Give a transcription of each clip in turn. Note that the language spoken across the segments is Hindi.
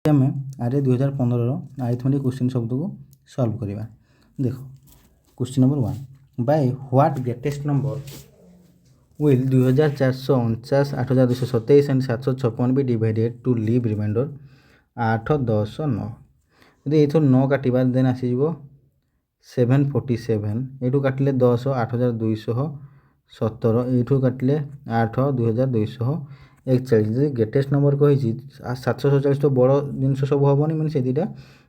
आम आरे 2015 आरिथमेटिक क्वेश्चन शब्द को सॉल्व करवा। देख question number 1 by what greatest number will 2449 8227 and 756 be divided to leave remainder 8 10 9 यदि ये 9 काटा देन आसीज 747 यू काटिले 10 8217 यू काटिले 8 2241 ग्रेटेस्ट नंबर कही 747 तो बड़ जिनस सब हेनी मैंने से दुटा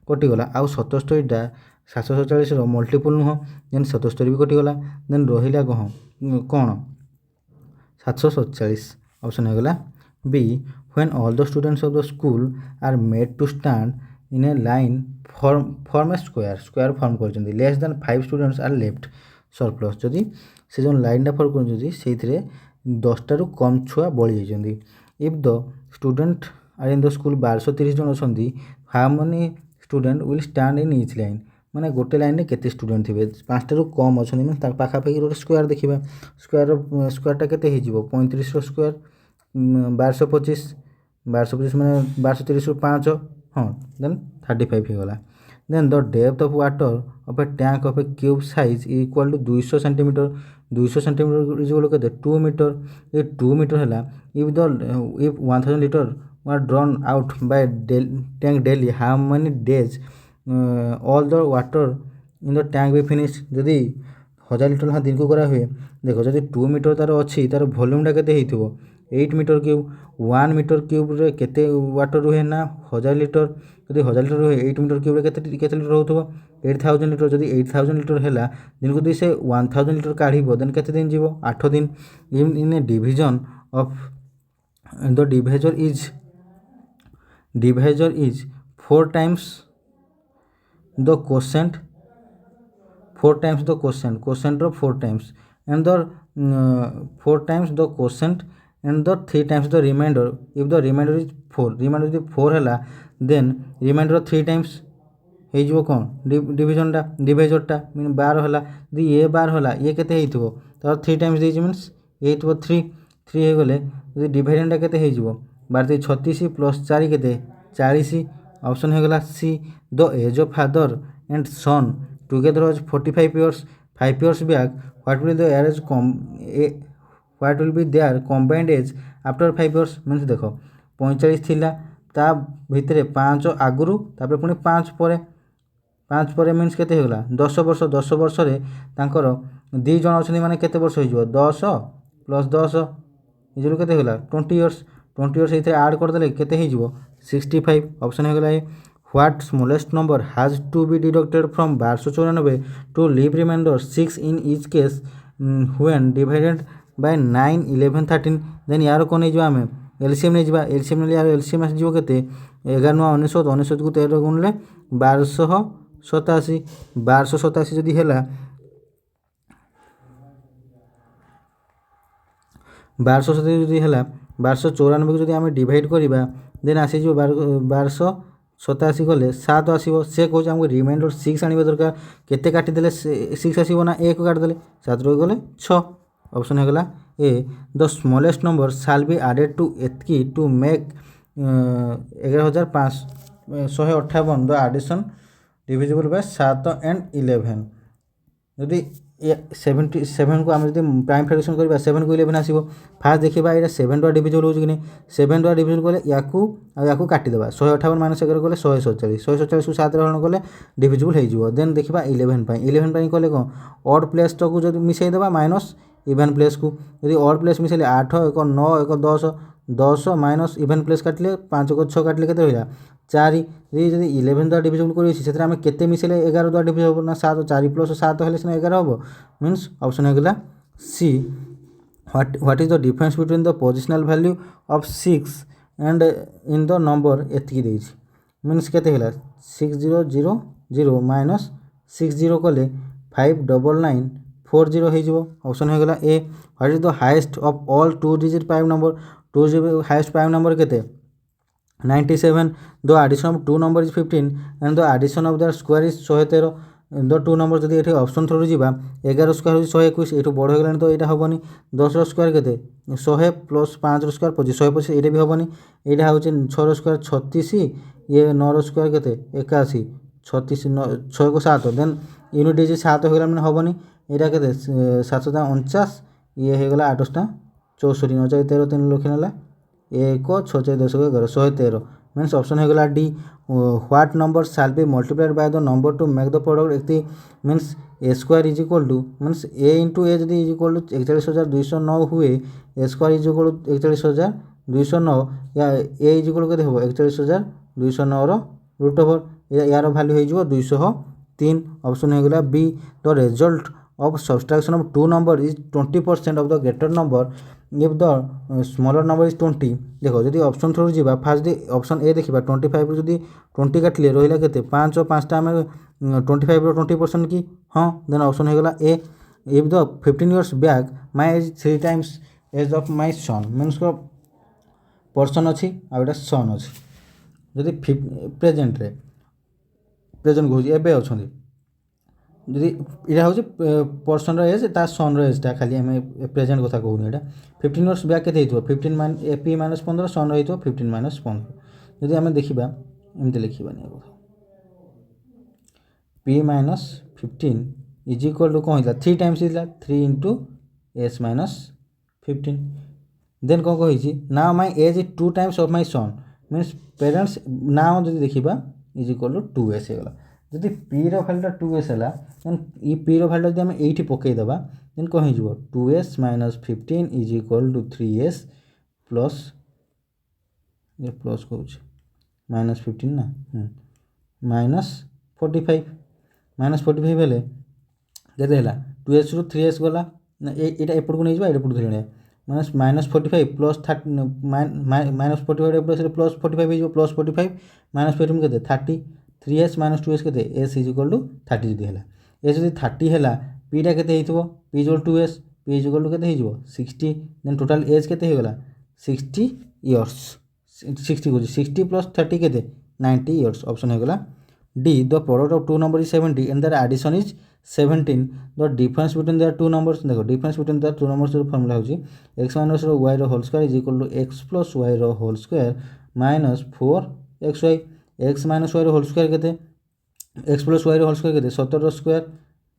कटिगला आउ 77टा 747 मल्टीपल नुह देन 77 भी कटिगला देन रहा कौन 747 ऑप्शन होगा B when all the students of the school are made to stand in a line form a square form कर less than 5 students are left surplus जदि से जो लाइन फॉर्म कर 10टारू कम छुआ बड़ी जाती if the student are in the school 1230 जन अच्छा how many student will stand in each line माने गोटे लाइन में केते स्टूडेंट थे 5टारू कम अच्छा मैंने पाखापाखि गोटे स्क्वायर देखा स्क्वायरटा केते हो 35 स्क्वायर 1225 मैंने 1230 5 हाँ देन 35 होगा then the depth of water of a tank of a cube size equal to 200 centimetre 200 centimetre is के 2 मीटर ये 2 मीटर है if 1000 litre were drawn out by tank daily how many days all the water in the tank भी फिनिश जदि 1000 लीटर हाँ दिन को करा हुए देख जब 2 मीटर तार अच्छी तार वॉल्यूमटा केते 8 मीटर क्यूब 1 मीटर क्यूब रे केते वाटर रुहे ना 1000 लीटर जब 1000 लीटर रुहे 8 मीटर क्यूब रे केते लीटर होथबो 8000 लीटर जब 8000 लीटर है दिन को से 1000 लीटर काढ़ देन केते दिन जीवो 8 दिन in a division of the divisor is 4 times the quotient 4 times the quotient 4 times and the 4 times the quotient and the 3 times the remainder if the remainder is 4 remainder जो 4 है देन रिमाइंडर 3 टाइम्स हो कौन डिविजनटा डिवाइजरटा मीन 12 है यदि ये 12 है ये केते हो तार 3 टाइम्स देछि मीन्स ये 3 हो गले यदि डिवाइडेंडटा केते हो 12 36 प्लस 4 केते 40 ऑप्शन हो गला सी the age of father and son together was 45 years 5 years back what will the age what will be their combined age after 5 years means देख 45 थिला ता भितरे 5 आगुरु तापर पुणी 5 पर मीन्स केते होगला 10 वर्ष रे तांकर 2 जन अछनी माने केते वर्ष हो 10 प्लस 10 इजरो केते होगला 20 इयर्स इथे ऐड कर देले केते हो 65 ऑप्शन होगला A what smallest number has to be deducted from 1294 to leave remainder 6 in each case when divided by 9 11 13 then यार कोन नै जो आमे एलसीएम नहीं जा एलसीएम यार एलसीएम आस जो केते 11 9 19 को 13 गुणले 1287 जदि हैला 1287 जदि हैला 1294 को जदि आमे डिवाइड करिबा देन आसी जो 1287 गले 7 आसीबो से कहूँ हमको रिमाइंडर 6 आनिबा दरकार केते काटी देले 6 आसीबो ना 1 काट देले 7 रही गले 6 ऑप्शन हो गला ए the smallest number shall be added to एतकी to make 11558 the addition divisible by 7 and 11 यदि 77 को आम जो प्राइम फ्रैक्शन करवा 7 को 11 आसो फास्ट देखा ये 7 द्वारा डिविजिबल हो कि नहीं 7 द्वारा डिविजिबल कले या काटिदेवा 158 माइनस 11 कले 147 को 7 हरण कले डिविजिबल हो देन देखा 11 कले कौन ऑड प्लेस को जो मिसईदेवा माइनस इवेन प्लेस को यदि ऑड प्लेस मिसेले 8 1 9 1 10 माइनस इवेन प्लेस काटिले 5 को 6 काटिले केते होइला 4 यदि 11 द्वारा डिविजिबल करी से आम केते मिसेले 11 द्वारा डिविजिबल ना 7 4 प्लस 7 हेले सिना 11 हम मीन्स ऑप्शन हो गला C what is the difference between the positional value of 6 and in the number एतकी देछि मीन्स केते होला 6000 माइनस 60 कले 59940 हो ऑप्शन हो गला A what is the highest of all 2 digit prime number 2 digit highest prime number केते 97 the addition of 2 number is 15 and the addition of the square is 113 the 2 number जदि ये ऑप्शन थ्रू जावा 11 स्क्वायर हो 121 ये बड़ होगा तो यहाँ हेनी 10 स्क्वायर के 100 प्लस 5 स्क्वायर 25 125 ये भी हेनी यहाँ हूँ 6 स्क्वायर 36 ये 9 स्क्वायर केते 81 36 6 को 7 देन यूनिट इज 7 हो गला माने होबनी एटा केते 749 ये हो गला 8 64 9 4 13 3 लिखि नेला 1 6 4 10 11 113 मीन्स ऑप्शन हो गला D what number shall be multiplied by the number to make the product एति means A square is equal to means A into A जदि इज इक्वल टू 41209 हुए A square is equal to 41209 या ए इज इक्वल केते हो 41209 रो रूट ओवर यार वैल्यू हो जिवो 203 ऑप्शन हो गला B the result of subtraction of two number is 20% of the greater number if the smaller number is 20 देखो जदि ऑप्शन थ्रू जीवा फास्ट ऑप्शन ए देखिबा 25 रो जदि 20 काटले रहिला केते 5 और 5 टा हम 25 रो 20% की हां देन ऑप्शन हो गला ए if the 15 years back my age 3 times age of my son means को पर्सन अछि आ एटा सन अछि जदि प्रेजेंट रे प्रेजेंट को एबे अछंदी जदि इटा हूँ पर्सन एज ता सन एजटा खाली आम प्रेजेंट कथा कहूनी एटा 15 इयर्स बैक के 15 मान पी माइनस 15 सन रही 15 माइनस 15 जदि आम देखा एमती लिखा p minus 15 is equal to कौन होता 3 times 3 into s minus 15 then कौन कही now my age is 2 times of my son means parents now जब देखा इज इक्वल टू 2s होगा जदि पी रैल्यूटा 2s है देन ये पी रैल्यूटा जब आम ये पकईदेवा देन कौन हो 2s minus 15 is equal to 3s plus ये प्लस कौन माइनस 15 ना माइनस 45 हेले केते 2s रु 3s गला यहाँ एपट को नहीं एपट धरी minus minus 45 plus 30 minus 45 plus 45 plus 45 minus 15 के 30 3s माइनस 2s के एस इज इक्वल टू 30 जदि है एस जब 30 है पीटा के p equal 2s p is equal to के 60 देन टोटाल एज के होगा 60 इयर्स 60 प्लस 30 के 90 इयर्स ऑप्शन होगा D the product of two number is 70 and their addition is 17 the difference between their two numbers देखो difference between their two numbers formula होची x माइनस y रो whole square is equal to x plus y रो whole square minus 4xy x minus y रो होल स्क्वायर केते x प्लस y रो होल स्क्वायर केते 17 रो स्क्वायर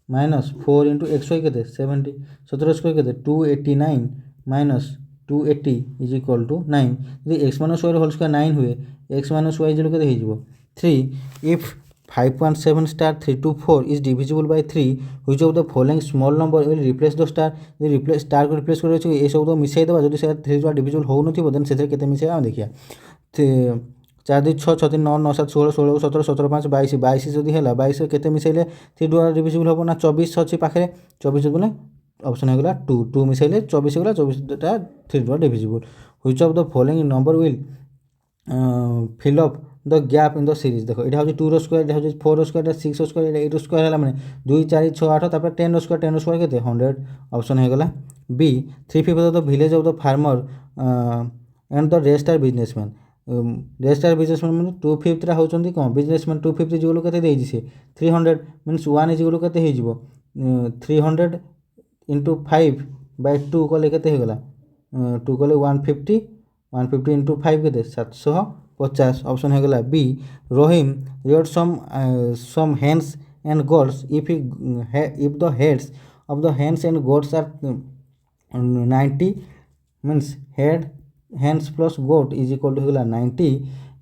माइनस 4 इंटू xy केते 70 17 स्क्वायर केते 289 माइनस 280 इज इक्वल टू 9 यदि x माइनस y रो होल स्क्वायर 9 हुए x माइनस y इज केते हो 3 if 5.7 star 324 is divisible by 3 which of the following small number will replace the star replace star को replace कर ए सब तो मिसाई देबा जदी से 3 द्वारा divisible हो नथिबो देन सेथे केते मिसाई आ देखिया 4 2 6 6 3 9 9 7 16 16 17 17 5 22 22 जदी हैला 22 केते मिसाइले 3 द्वारा divisible होबो ना 24 अछि पाखरे 24 बोले ऑप्शन हो गला 2 2 मिसाइले 24 हो गला 24 टा 3 द्वारा divisible which of the following number will fill up the gap in the series देखो ये हूँ 2 रो स्क्वायर ये हूँ 4 रो स्क्वायर 6 रो स्क्वायर 8 रो स्क्वायर है मैंने 2 4 6 8 तापर 10 रो स्क्वायर के 100 ऑप्शन हो गला b 3/5 of the village of the farmer and the rest are businessman मैंने 2/5 रा होचंदी कौन बिजनेसमैन 2/5 इज इक्वल केते देइछि से 300 मींस 1 इज इक्वल केते हे जिवो 300 इंटू 5 बाय 2 कले केते हो गला 2 कले 150 इंटू 5 केते 750 ऑप्शन हो गला b Rohim reared some hens and goats if the heads of the hens and goats are 90 means head hens plus goat is equal to हो गला 90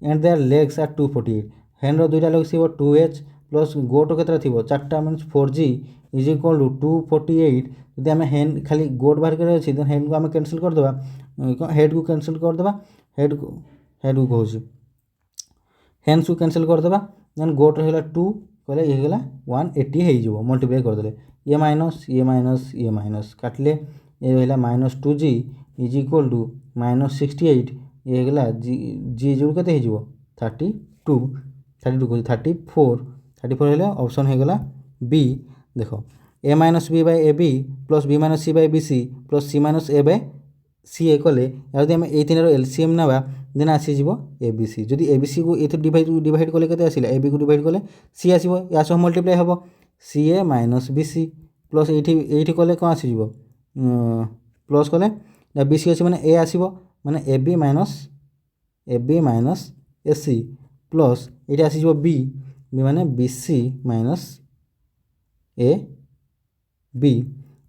एंड देयर लेग्स आर 248 हेन रो दुईटा लेग थी 2h प्लस गोट केतरा थी 4टा means 4g is equal to 248 जब आम हेन खाली गोट बाहर कर अच्छी देन हेड को आम कैंसिल करदे हेड को कैंसिल करदे हेड को कहूँ हेन्स को कैंसिल करदे देन गोट रहा 2 कहले ये गला 180 हो मल्टीप्लाई करदे ये माइनस काटले ये रहा minus 2g is equal to minus 68 ये गला जी जो के 34 हेले ऑप्शन हो गला बी देखो A minus B by A B plus B minus C by B C plus C minus A by C A कले यदि आम ये 3 एलसीएम ना देन आसीज ए बी सी जदि ए बी सी को ये डिवाइड कले के आसला ए बी को डिवाइड कले सी आसो या सह मल्टीप्लाई हम सी ए माइनस बी सी प्लस ये कले कौन आसीज प्लस कले बी सी अच्छे मैंने ए आसो मैंने a B minus a c plus ये आसीज बी बी माने b c minus a B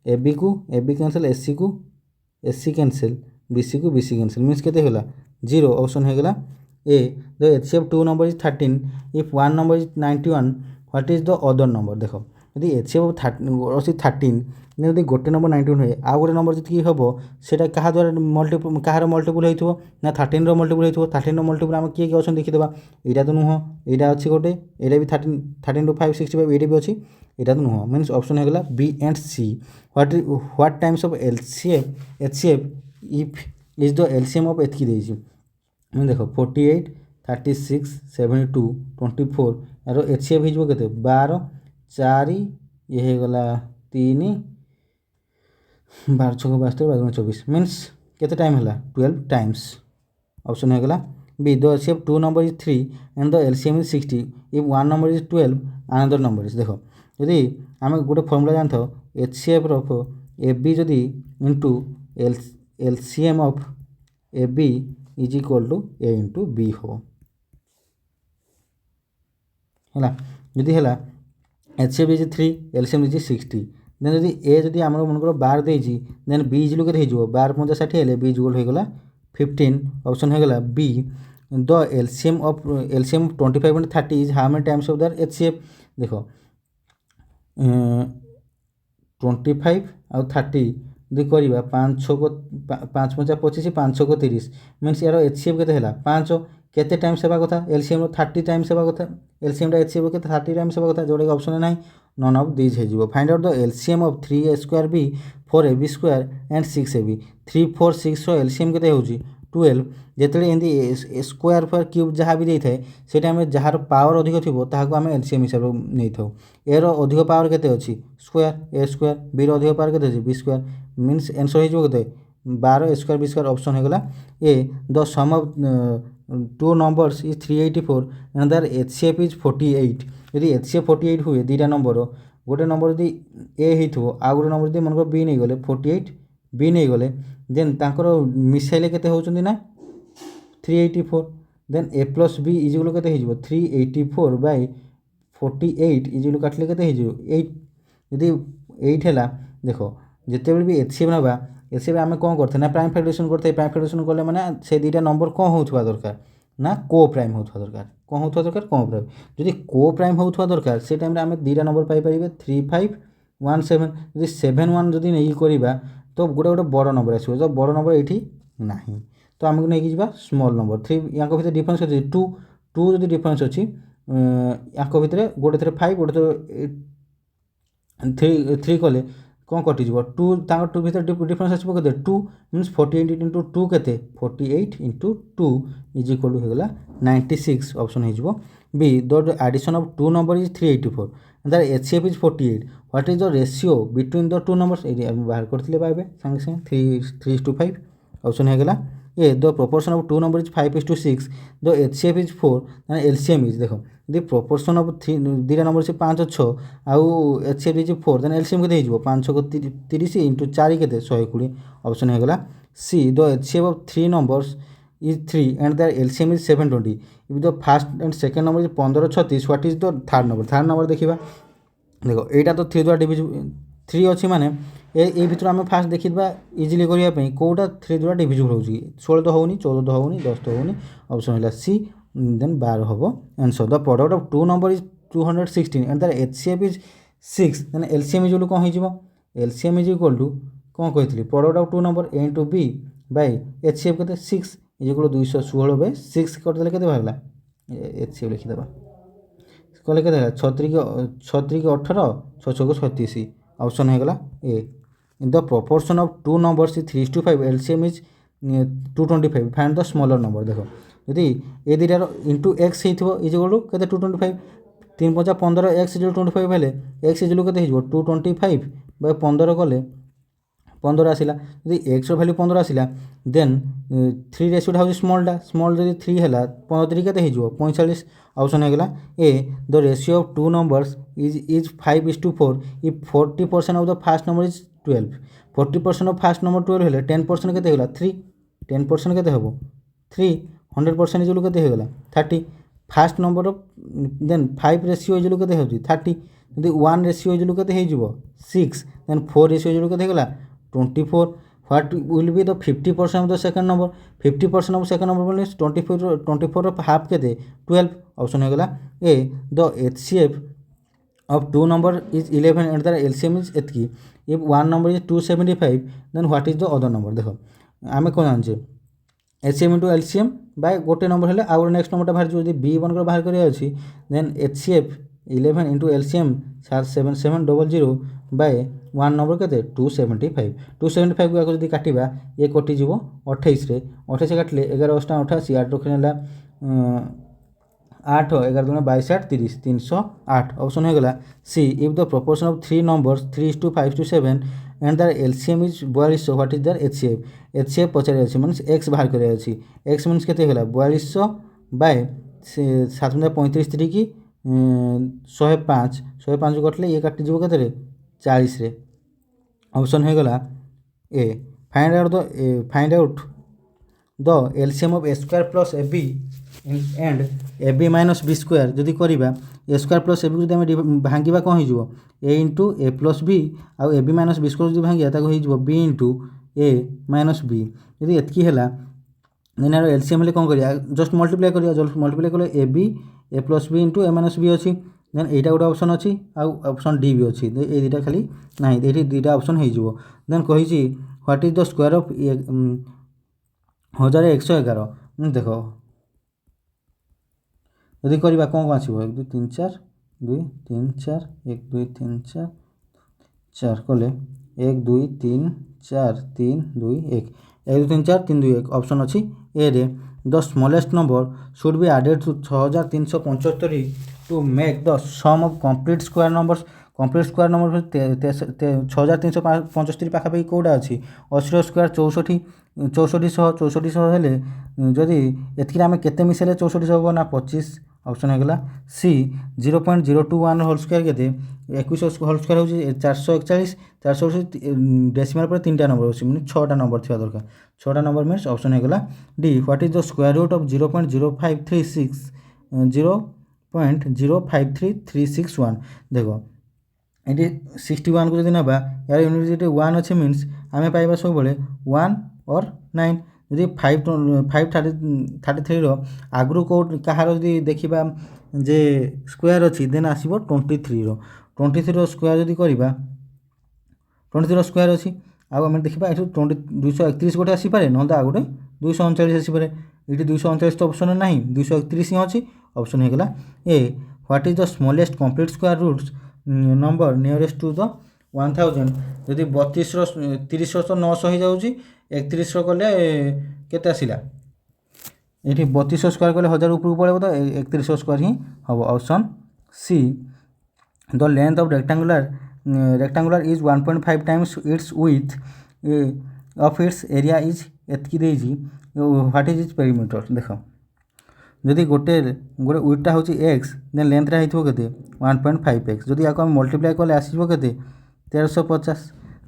a b cancel s c cancel b c cancel means के जीरो ऑप्शन हो गला ए the HCF 2 number is 13 if one number is 91 what is the other number देख यदि HCF अच्छी 13 यदि गोटे नंबर 91 हुए आउ गोटे नंबर जी हम से क्या द्वारा मल्टीपल कहार मल्टीपल हो ना 13 रो मल्टीपल हो 13 रो मल्टीपल आम किए अच्छे देखीदे यहाँ तो नुह यहाँ अच्छी गोटे यहाँ भी 13 टू 565 ये भी अच्छी यहाँ तो नुह मीन्स ऑप्शन हो गला B and C what times of HCF if is the LCM of एतकी देछि मैं देख 48 36 72 24 यार HCF हो के 12 4 ये गला 3 12 6 72 12 24 मीन्स केते टाइम है 12 टाइम्स ऑप्शन हो गला B the HCF 2 number is 3 and the LCM is 60 if one number is 12 another number is देख यदि आम गोटे फर्मुला जानथ HCF ऑफ ए बी जदि into LCM of A B is equal to A into B हो है जदि है HCF is 3 LCM is 60 then जदि ए जदि आम मन बार देजी देन बी इज के हो 12 5 60 हेले बी इज होगा 15 ऑप्शन होगा be the LCM of 25 and 30 is how many times of the HCF देख 25 आउ 30 यदि करवा 5 6 को 5 5 25 5 6 को 30 मीन्स यार HCF के 5 केते टाइम्स हेबा कथा LCM 30 टाइम्स हेबा कथा LCM HCF के 30 टाइम्स हेबा कथा जोड़े ऑप्शन ना नन ऑफ दिस हो find out the LCM of 3a square b 4ab square and 6ab 3 4 6 रो LCM के होची 12 जेतले एंदी स्क्वायर पर क्यूब जहाँ भी देता है से टाइम जार पावर अधिक थी ताको आम LCM हिसाब से नहीं था एर अधिक पावर केते अच्छी स्क्वायर ए स्क्वायर बी अधिक पावर केते बी स्क्वायर मीन्स आंसर हो 12 स्क्वायर बी स्क्वायर ऑप्शन हो गला ए the sum of two numbers is 384 and their HCF is 48 यदि HCF 48 हुए दुईटा नंबर गोटे नंबर यदि ए हो आ गोटे नंबर यदि मन बी नहीं गले 48 बी नहीं गले देन तांकर मिसाइले केते होचंदी ना 384 then a plus b is equal केते हो 384 बाय 48 इज इक्वल काटले केते हो 8 यदि 8 हैला देखो जिते भी HCF नबा HCF आम कौन करते ना प्राइम फैक्टराइजेशन करते प्राइम फैक्टराइजेशन कले माने से दुईटा नंबर कौन होथवा दरकार ना को प्राइम होथवा दरकार कौन होथवा दरकार को प्राइम जदि को प्राइम होथवा दरकार से टाइम रे आम दुईटा नंबर पाई परिबे 3517 जदि 71 जदि नहीं करबा तो गोटे गोटे बड़ नंबर आसो तो बड़ नंबर ये ना तो आमको नहीं जा स्मॉल नंबर 3 या भर डिफरेन्स अच्छे 2 जब डिफरेन्स अच्छी या भर गोटे 5 गोटे 3 कले कौन कटिज 2 टू भर डिफरेन्स आसो के 2 मीन्स 48 इंटू 2 के 48 इंटू 2 इज इक्वल टू होगा 96 ऑप्शन हो B the addition of 2 number is 384 the HCF is 48 what is the ratio between the 2 numbers ये बाहर करते पाए सांगे सांगे 3:5 ऑप्शन होगा A the proportion of 2 number is 5:6 the HCF is 4 then LCM is देखो यदि प्रोपोर्शन ऑफ 3 दुईटा नंबर से 5 6 आउ HCF इज 4 देन LCM के हो 5 6 को 30 इंटू 4 के 120 ऑप्शन होगा see the HCF of 3 numbers is 3 and their LCM is 720 if the first and second number is 15 36 what is the third number देखिबा देखो एटा तो 3 द्वारा डिविजिबल 3 अच्छी माने ए भितर आम फास्ट देखा इजिली करने कौटा 3 द्वारा डिविजिबल हो 16 तो होनी 14 तो होनी 10 तो होनी ऑप्शन है सी देन 12 हम answer the product of 2 number is 216 and their HCF is 6 then LCM is कौन हो LCM इज इक्वल टू कौन कही product of 2 number a into b by HCF के 6 इज 216 बाय 6 करदे के बाहर HCF लिखिदे कले के 36 के 18 6 को 36 ऑप्शन होगा A the proportion of 2 numbers is 3:5 LCM is 225 find the smaller number देखो यदि ए दुईटार इंटू एक्स हो इज के 225 3 5 15 एक्स इज 25 हेले एक्स इज के 225 बाय 15 कले 15 आसला यदि एक्स भैल्यू 15 आसला देन 3 रेशियोटा हूँ स्मॉल जब 3 है 15 के 45 ऑप्शन होगा A the ratio of 2 numbers is 5:4 if 40% of the first number is 12 40% of first number 12 हेले 10% के 3 10% के हम 3 100% इज के 30 first number of then 5 ratio इजलू केते होची 30 यदि 1 रेशियो इजलू केते हे जिवो 6 देन 4 रेशियो इजलू केते हेगला 24 what will be the 50% of the second number 50% of second number means 24 of half केते 12 ऑप्शन हेगला A the HCF of two number is 11 and the LCM is एतकी if one number is 275 then what is the other number देखो आम कौन जाने HCM into LCM बाय गोटे नंबर हेले आउ नेक्स्ट नंबरटा बाहर जो बी वन कर बाहर करिया अछि then HCF 11 into LCM 7700 by one number केते 275 275 को जदी काटिबा ये कटि जीवो 28 रे 28 काटले 11 8 88 8 रखनेला 8 11 दूना 22 8 30 308 ऑप्शन हो गला C if the proportion of three numbers 3:5:7 and the LCM is 4200 what is the HCF पचारे अछि मींस एक्स बाहर करे अछि एक्स मींस केते गला 4200 बाय 735 3 की 105 कटले ये काटि जीवो केते रे 40 रे ऑप्शन हो गला A find out the LCM of A square plus A B and A B minus B square जदि करवा A square plus A B जो भांगा कौन हो A into A plus B आउ A B minus B square जो भांगा हो B into A minus B यदि एतकी है देन यार एलसीएम हेले कौन करिया जस्ट मल्टीप्लाई करिया जस्ट मल्टीप्लाई कले A B A plus B into A minus B अच्छी देन एटा गोटे ऑप्शन अच्छी आउ ऑप्शन डी भी अच्छी ये दुटा खाली ना ये दुटा ऑप्शन हो देन कही what is the square of 1111 देख यदि करवा कौन कौन आसो 1 2 3 4 2 3 4 1 2 3 4 4 कले 1 2 3 4 3 2 1 1 2 3 4 3 2 1 ऑप्शन अच्छी ए रे the smallest number should be added to 6375 to make the sum of complete square numbers complete square number 6375 पाखापाखि कौटा अच्छी 80 स्क्वायर 64 हेले जदि एतकी आम केते मिसेले 64 हम ना 25 ऑप्शन होगा सी 0.021 होल स्क्वायर के 21 होल स्क्वायर हो 441 441 डेसिमल पर 3टा नंबर अच्छी मीन 6टा नंबर थी दरकार 6टा नंबर मीन्स ऑप्शन होगा D what is the square root of 0.0536 0.053361 देखो ये 61 को जब ना यार यूनिट 1 अच्छे मीन्स आम पाइबा सब 1 और 9 यदि 533 आगु कौ कहार जदि देखा जे स्क्वायर अच्छी देन आसो 23 स्क्वायर जदि करवा 23 स्क्वायर अच्छी आम देखा ये 231 गोटे आसपे ना आ गए 239 आसपे ये 239 तो ऑप्शन ना 231 ही अच्छी ऑप्शन होगा A what is the smallest complete square roots number nearest to the 1000 यदि 32 तो 900 हो जाऊँगी 31 कले केते आसिला ये 32 स्क्वायर कले 1000 ऊपर पड़े तो 31 स्क्वायर ही हम option C the length of rectangular is 1.5 times its width of its area is एतकी देजी व्हाट इज इट्स पेरीमीटर देख जदि गोटे विड्थटा हूँ एक्स देन लेंथटा हो 1.5x जदि या मल्टीप्लाई कले आसो के 1350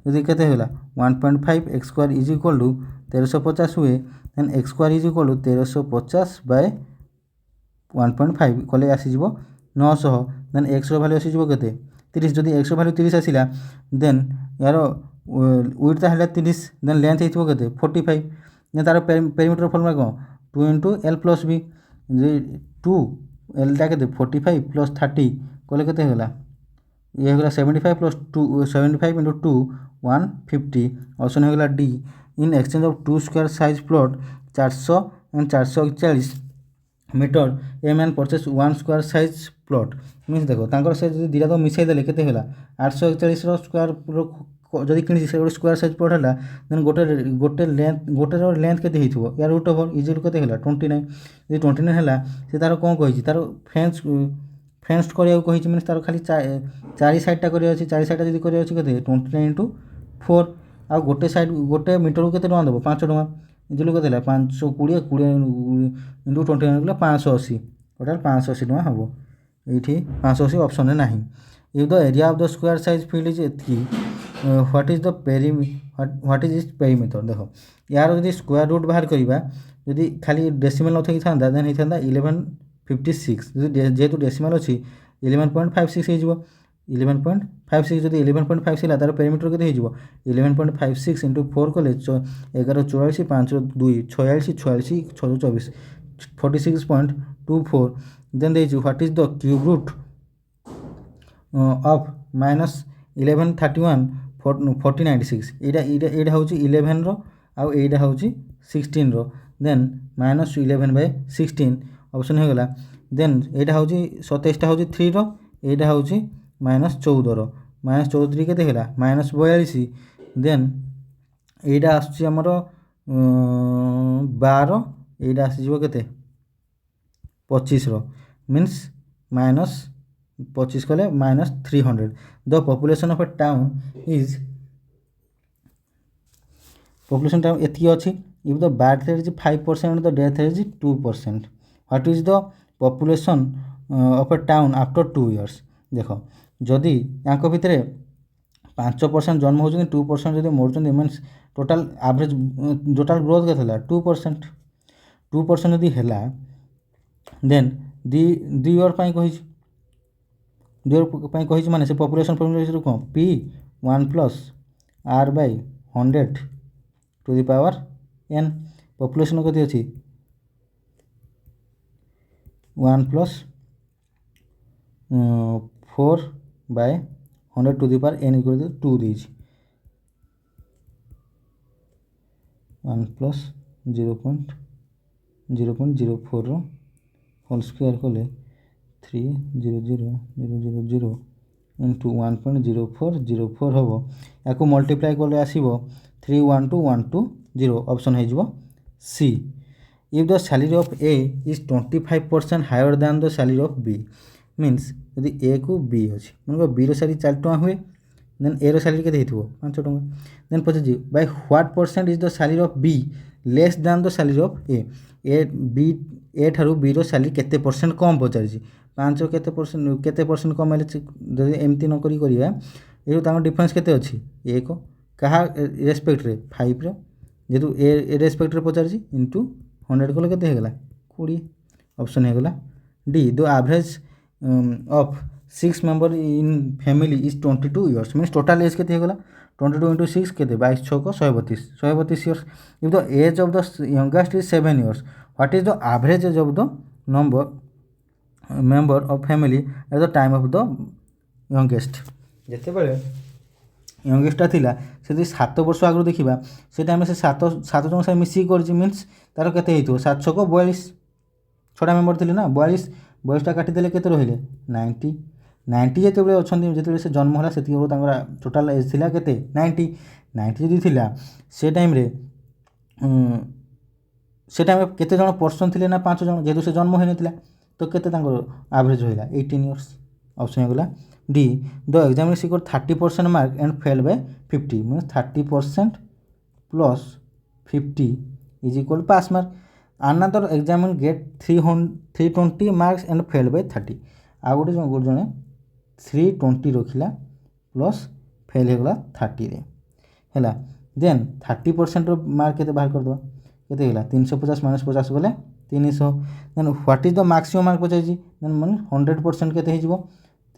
जदि केते होला 1.5 x square is equal to 1350 हुए then x square is equal to 1350 by 1.5 कले आसीजिवो 900 देन x रो वैल्यू आसीजिवो केते 30 जदि x रो वैल्यू 30 आसिला देन यार विड्थटा हैला 30 देन लेंथ हेतिबो केते 45 देन तार पेरीमीटर फॉर्मूला कोन 2 * l + b 2 l टा के 45 + 30 कले केते होला ये होगा 75 + 2 75 × 2 150 ऑप्शन होगा D in exchange of 2 square size plot 400 and 441 metre a man purchase 1 square size plot means देखो तांकर से दुटा तो मिसाई देले केते होला 841 स्क्वायर जदि किणी से गोटे स्क्वायर साइज प्लॉट है देन गोटे लेंथ केते हिथिबो यार रूट ओवर इजिल केते होला 29 जदि 29 है से तार कोन कहि तार फेंस करिया कहि मीन्स तार खाली चारि साइडटा करिया अछि चारि साइडटा जदि करिया अछि केते 29 × 4 आ गोटे साइड गोटे मीटर को केते टका देबो 5 टका इजिल केते होला 520 × 29 580 टोटल 580 टका हबो एठी 580 ऑप्शन में नाही if the area of the square size field is एतकी व्हाट इज इट्स पेरीमीटर देखो यार जदि स्क्वायर रूट बाहर करबा जदि खाली डेसिमल न थई थांदा देन हिथांदा 11 56 जेहेतु डेसिमाल अच्छी 11.56 हो 11.56 जब 11.56 है तार पेरीमीटर के 11.56 इंटू 4 कले 11 44 5 2 46 46 624 46.24 then what is the cube root of minus 1131 4096 एटा हूँ 11 रो आउ एटा हूँ 16 रो देन माइनस 11/16 ऑप्शन हो गला देन एटा हूँ 27 हूँ 3 रो एटा हूँ -14 रो -14 के -42 देन एटा आसुची हमर 12 एटा आसीजिवो केते 25 रो मीन्स -25 कले -300 the population of A town is population time एति अछि if the birth rate is 5% and the death rate is 2%, what is the population of a town after 2 years? देखो जदि यांको भितरे 5% जन्म होउछन 2% जदि मरछन means total average total growth के थला 2% 2% जदि हैला देन दी ईयर पई कहिछ दी ईयर पई कहिछ माने से पॉपुलेशन फॉर्मूला को p 1 + r/100 to the power n population कति अछि 1 + 4/100 to the power n equal to 2 देछि 1 + 0.04 रो होल स्क्वायर कले 300,000 इंटू 1.0404 हम या मल्टीप्लाई कले आसो 312,120 ऑप्शन हो C if the salary of a is 25% higher than the salary of b means यदि ए को बी अच्छी मन बी सैलरी 4 टका हुए देन ए सैलरी के 5 टका देन पचार by what percent is the salary of B less than the salary of A B A ठारू बी सैलरी केते परसेंट कम पचार 5 केते परसेंट कम जब एमती नक ये डिफरेन्स केते अच्छी एक क्या रेस्पेक्ट रे 5 रे जेतु ए रेस्पेक्ट रे पचार इंटू 100 कले केते हेगला 20 ऑप्शन हेगला D the average of 6 member in family is 22 years means total age केते हेगला 22 इंटू 6 केते 22 6 132 years if the age of the youngest is 7 years what is the average age of the number member of family at the time of the youngest जेते बेले यंगेस्टा थिला से 7 वर्ष आगु देखा से टाइम से 7 जन से मिसिक कर मीन्स तार के 7 6 42 6टा मेम्बर थे ना 42टा काटिदेले के रही 90 जिते अच्छा जिते से जन्म है से टोटाल एज थी के 90 जदि थिला से टाइम केते जन पर्सन थे ना 5 जन जेहेतु से जन्म हो ना तो केते एवरेज होगा 18 इयर्स ऑप्शन होगा D the examiner score 30% mark and fail by 50 means 30% plus 50 is equal pass mark another examiner get 320 marks and fail by 30 आ गोटे जन 320 रखिला प्लस फेल होगा 30 रे हैला देन 30% मार्क केते बाहर कर दो केते होला 350 माइनस 50 गले 300 then what is the maximum mark पचाई देन मन 100% केते हिजबो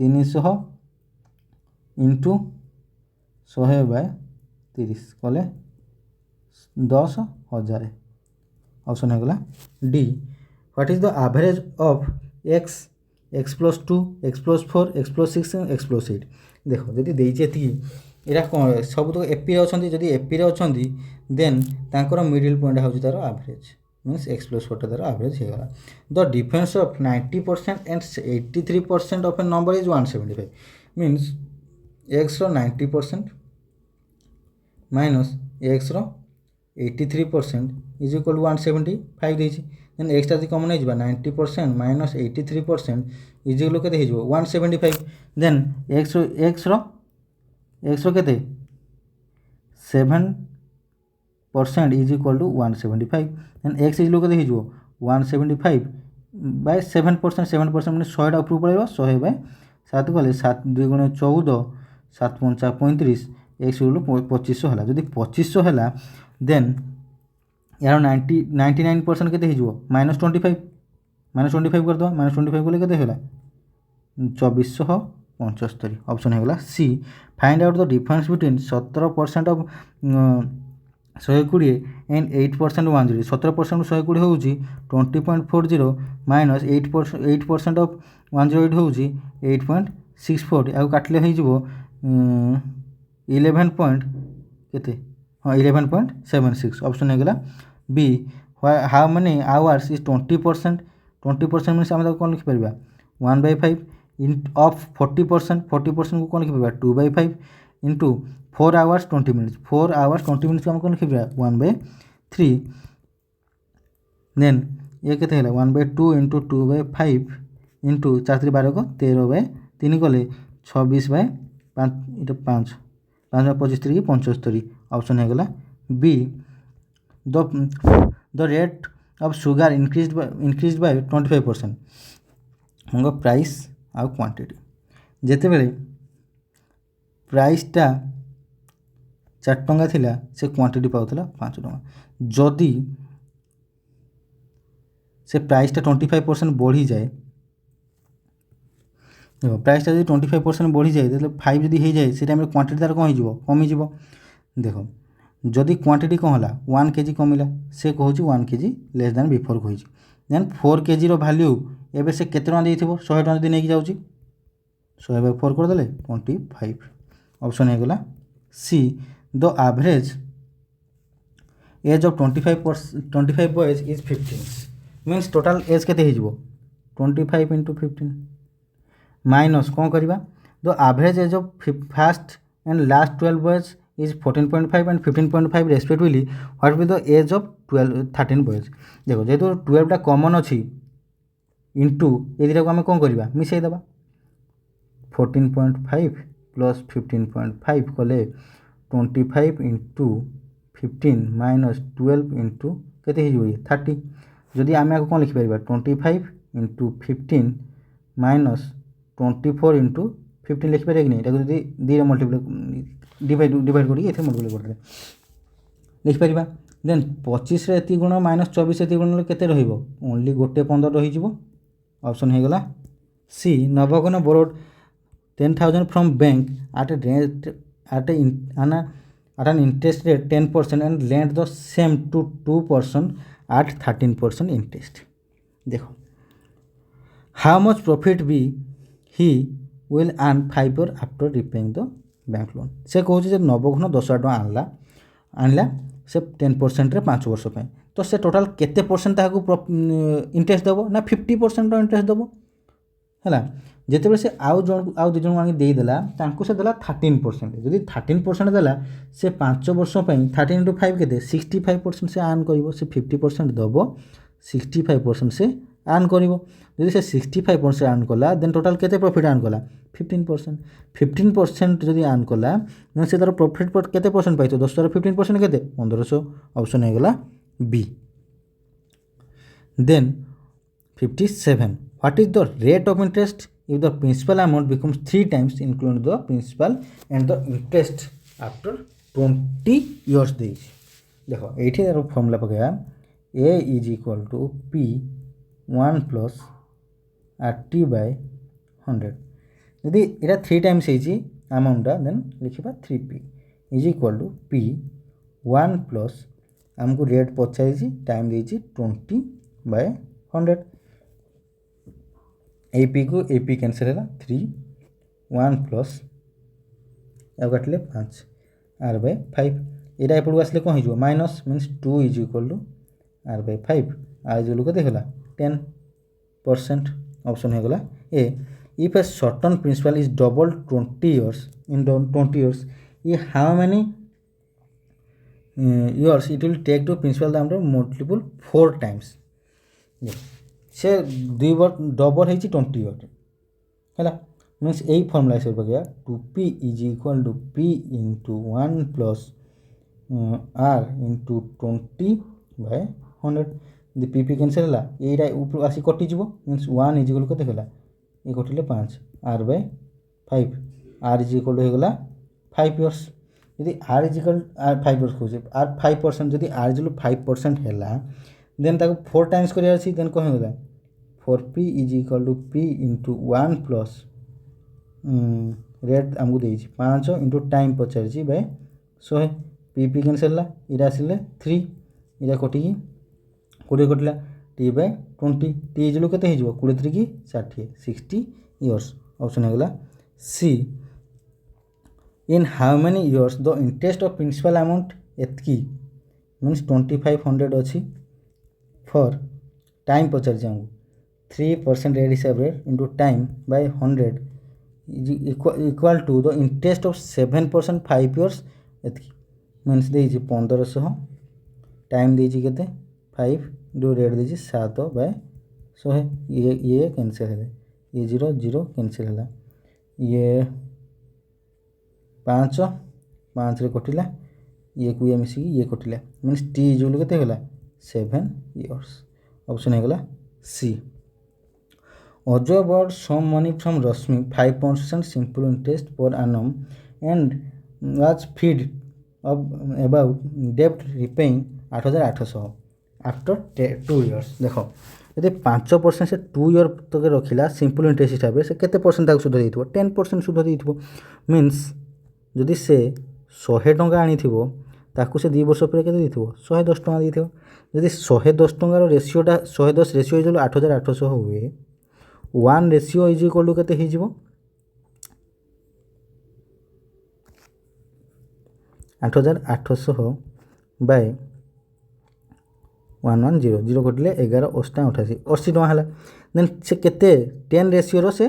300 इंटू 100/30 कले 10,000 ऑप्शन होगा D what is the average of x + 2 x + 4 x + 6 x + 8 देखो जदि देती यहाँ कौन सब तो एपी अच्छा जदि एपी अच्छा देन तांकर मिडिल पॉइंट हूँ तार एवरेज मीन्स x + 4 तार एवरेज होगा the difference of 90% and 83% of a number is 175 means x रो 90% माइनस x रो 83% इज इक्वल 175 देछि देन x टा कॉमन हो 90% माइनस 83% इज इक्वल केते हो 175 देन x रो केते 7% is equal to 175 then x is केते हो 175 बाय 7% 7% माने 100 टा ऊपर पळेबो 100/7 गले 7 2 गुणे 14 7 5 35 x इक्वल 2500 हला जदि 2500 हला देन यार 99% केते हिजो -25 -25 करदे -25 कले केते होला 2475 ऑप्शन है गला C find out the difference between 17% of 120 and 8% 120 17% 120 होउची 20.40 माइनस 8% ऑफ 108 होउची 8.64 आ काटले हे जिवो 11 पॉइंट केते हाँ 11.76 ऑप्शन है गला B how many hours is 20% 20% means आम कौन लिखिपर 1/5 ऑफ 40% को कौन लिखिपर 2/5 into 4 hours 20 minutes 4 hours 20 minutes को आम कौन लिखिपर 1/3 देन ये केते हला 1/2 इंटू 2/5 इंटू 4 12 को 13/3 कले 26/5 इटा 5 5/25 75 ऑप्शन है गला B the rate of sugar increased by 25% मंग प्राइस आउ क्वांटिटी जेते बेले प्राइसटा 4 टंका थिला से क्वांटिटी पाउथला 5 टंका जदि से प्राइसटा 25% बढ़ी जाए देखो प्राइसटा जब 25% बढ़ी जाए तो 5 जदि हो जाए से टाइम क्वांटिटी तार कौन हो कमी जीव देखो जदि क्वांटिटी कौन है 1 kg कमिला से कहूँ 1 kg लेस दैन बिफोर कही देन 4 kg वैल्यू एवं से केते टका देइथिबो 100 टका दी नहीं जाऊँगी 100/4 करदे 25 ऑप्शन है गला सी the average age of 25 boys is 15 means total age केते हो 25 इंटू 15 माइनस कौन करवा the average age of first and last 12 boys is 14.5 and 15.5 respectively what will be the age of 13 boys देखो जेहेतु 12 टा कॉमन अच्छी इंटू ये दुटा को आम कौन करवा मिसई देवा 14.5 प्लस 15.5 कले 25 इंटू 15 माइनस 12 इंटू केते हो 30 जदि आम आपको कौन लिखिपर 25 इंटू 15 माइनस 24 इंटू 15 लिखिपर कि नहीं जदि दी मल्टीप्लाई डिवाइड करके ये मल्टीप्लाई करदे लिखिपर देन 25 रे एति गुण माइनस 24 एति गुण केते रहिबो ओनली गोटे 15 रही जिवो ऑप्शन हे गला सी नवगुण borrowed 10,000 from bank at an interest rate 10% and lend the same to 2 person at 13% interest देखो how much profit be he will earn 5 years after repaying the bank loan से कहूँ नवघन 10,000 टका आनला से 10% रे 5 वर्ष तो से टोटाल केते परसेंट इंटरेस्ट देव ना 50% इंटरेस्ट देव है जिते से आउ दु जन आगे देदेला से देला 13% जदि 13% देला से 5 वर्ष 13 इंटू 5 के 65% से आर्न कर 50% दब 65% से आर्न कर जदि से 65% आर्न कला देन टोटाल केते प्रॉफिट आर्न कला 15% जदि आर्न कला देन से तार प्रॉफिट पर केते परसेंट पाइतो 10 15% केते 1500 ऑप्शन है गला B then 57 what is the rate of interest if the principal amount becomes 3 times including the principal and the interest after 20 years देइछि देखो एठी तार formula पकेया a is equal to p 1 plus rt by 100 यदि एटा 3 टाइम्स हेछि अमाउंट देन लिखिबा 3p is equal to p 1 plus हमको रेट पचाइछि टाइम देइछि 20 by 100 AP को AP कैंसिल है 3 1 प्लस अब काटिले 5 r by 5 एटा एपड़ आसले कौन हो minus means 2 is equal to r by 5 r जो लोग देखला 10% ऑप्शन हो गला A if a certain principal is double 20 years in 20 years ये how many years it will take to principal the amount multiple 4 times से 2 बार डबल है 20 इयर है मीन्स यही फर्मूला से गया 2p is equal to p into 1 plus r into 20 by 100 यदि पी कैंसिल है ये ऊपर आसी कटिज मीन्स 1 इज इक्वल के ये कटिले 5 r by 5 r is equal होगा 5 इयर्स यदि r is equal r 5 years कहे r 5% यदि r इज 5% है देन ताको 4 टाइम्स करिया अछि देन कहे होगा for P is equal to P into 1 plus rate आमको दे 5 इंटू टाइम पचार बाय 100 पी पी कैनसल इटा आसिले 3 इटा कटिकी 20 कटिला टी बाय 20 टी इजलू के 20 3 की 60 60 इयर्स ऑप्शन होगा C in how many years the interest of principal amount एतकी मीन्स 2500 अच्छी फॉर टाइम पचार आमको 3% रेट हिसाब से into time by 100 equal to the interest of 7% 5 years एतकी मीन्स दे 1500 टाइम दे के 5 जो रेट दे 7 बाय 100 ये कैंसिल है ये 0 0 कैंसिल है ये 5 5 रे कटिला ये को ये मिसी ये कटिला मीन्स टी जो केते होला 7 इयर्स ऑप्शन होगा C Ajay bought some money from Rashmi 5% simple interest per annum and was feed of about debt repaying 8800 after 2 years देख यदि 5% से 2 इयर तक रखिला सिंपल इंटरेस्ट हिसाब से केते परसेंट सुध दे 10% सुध दे मीन्स जदि से 100 टंका आनी ताकू से 2 वर्ष पर केते देथिबो 110 टंका देथिबो जदि 110 टंकार रेशियोटा 110 रेशियो इज 8800 हुए 1 रेशियो इज इक्वल टू केते हे जिवो 8800 बाय 110 0 कटिले 11 8 88 80 टका है देन से केते 10 रेशियो रो से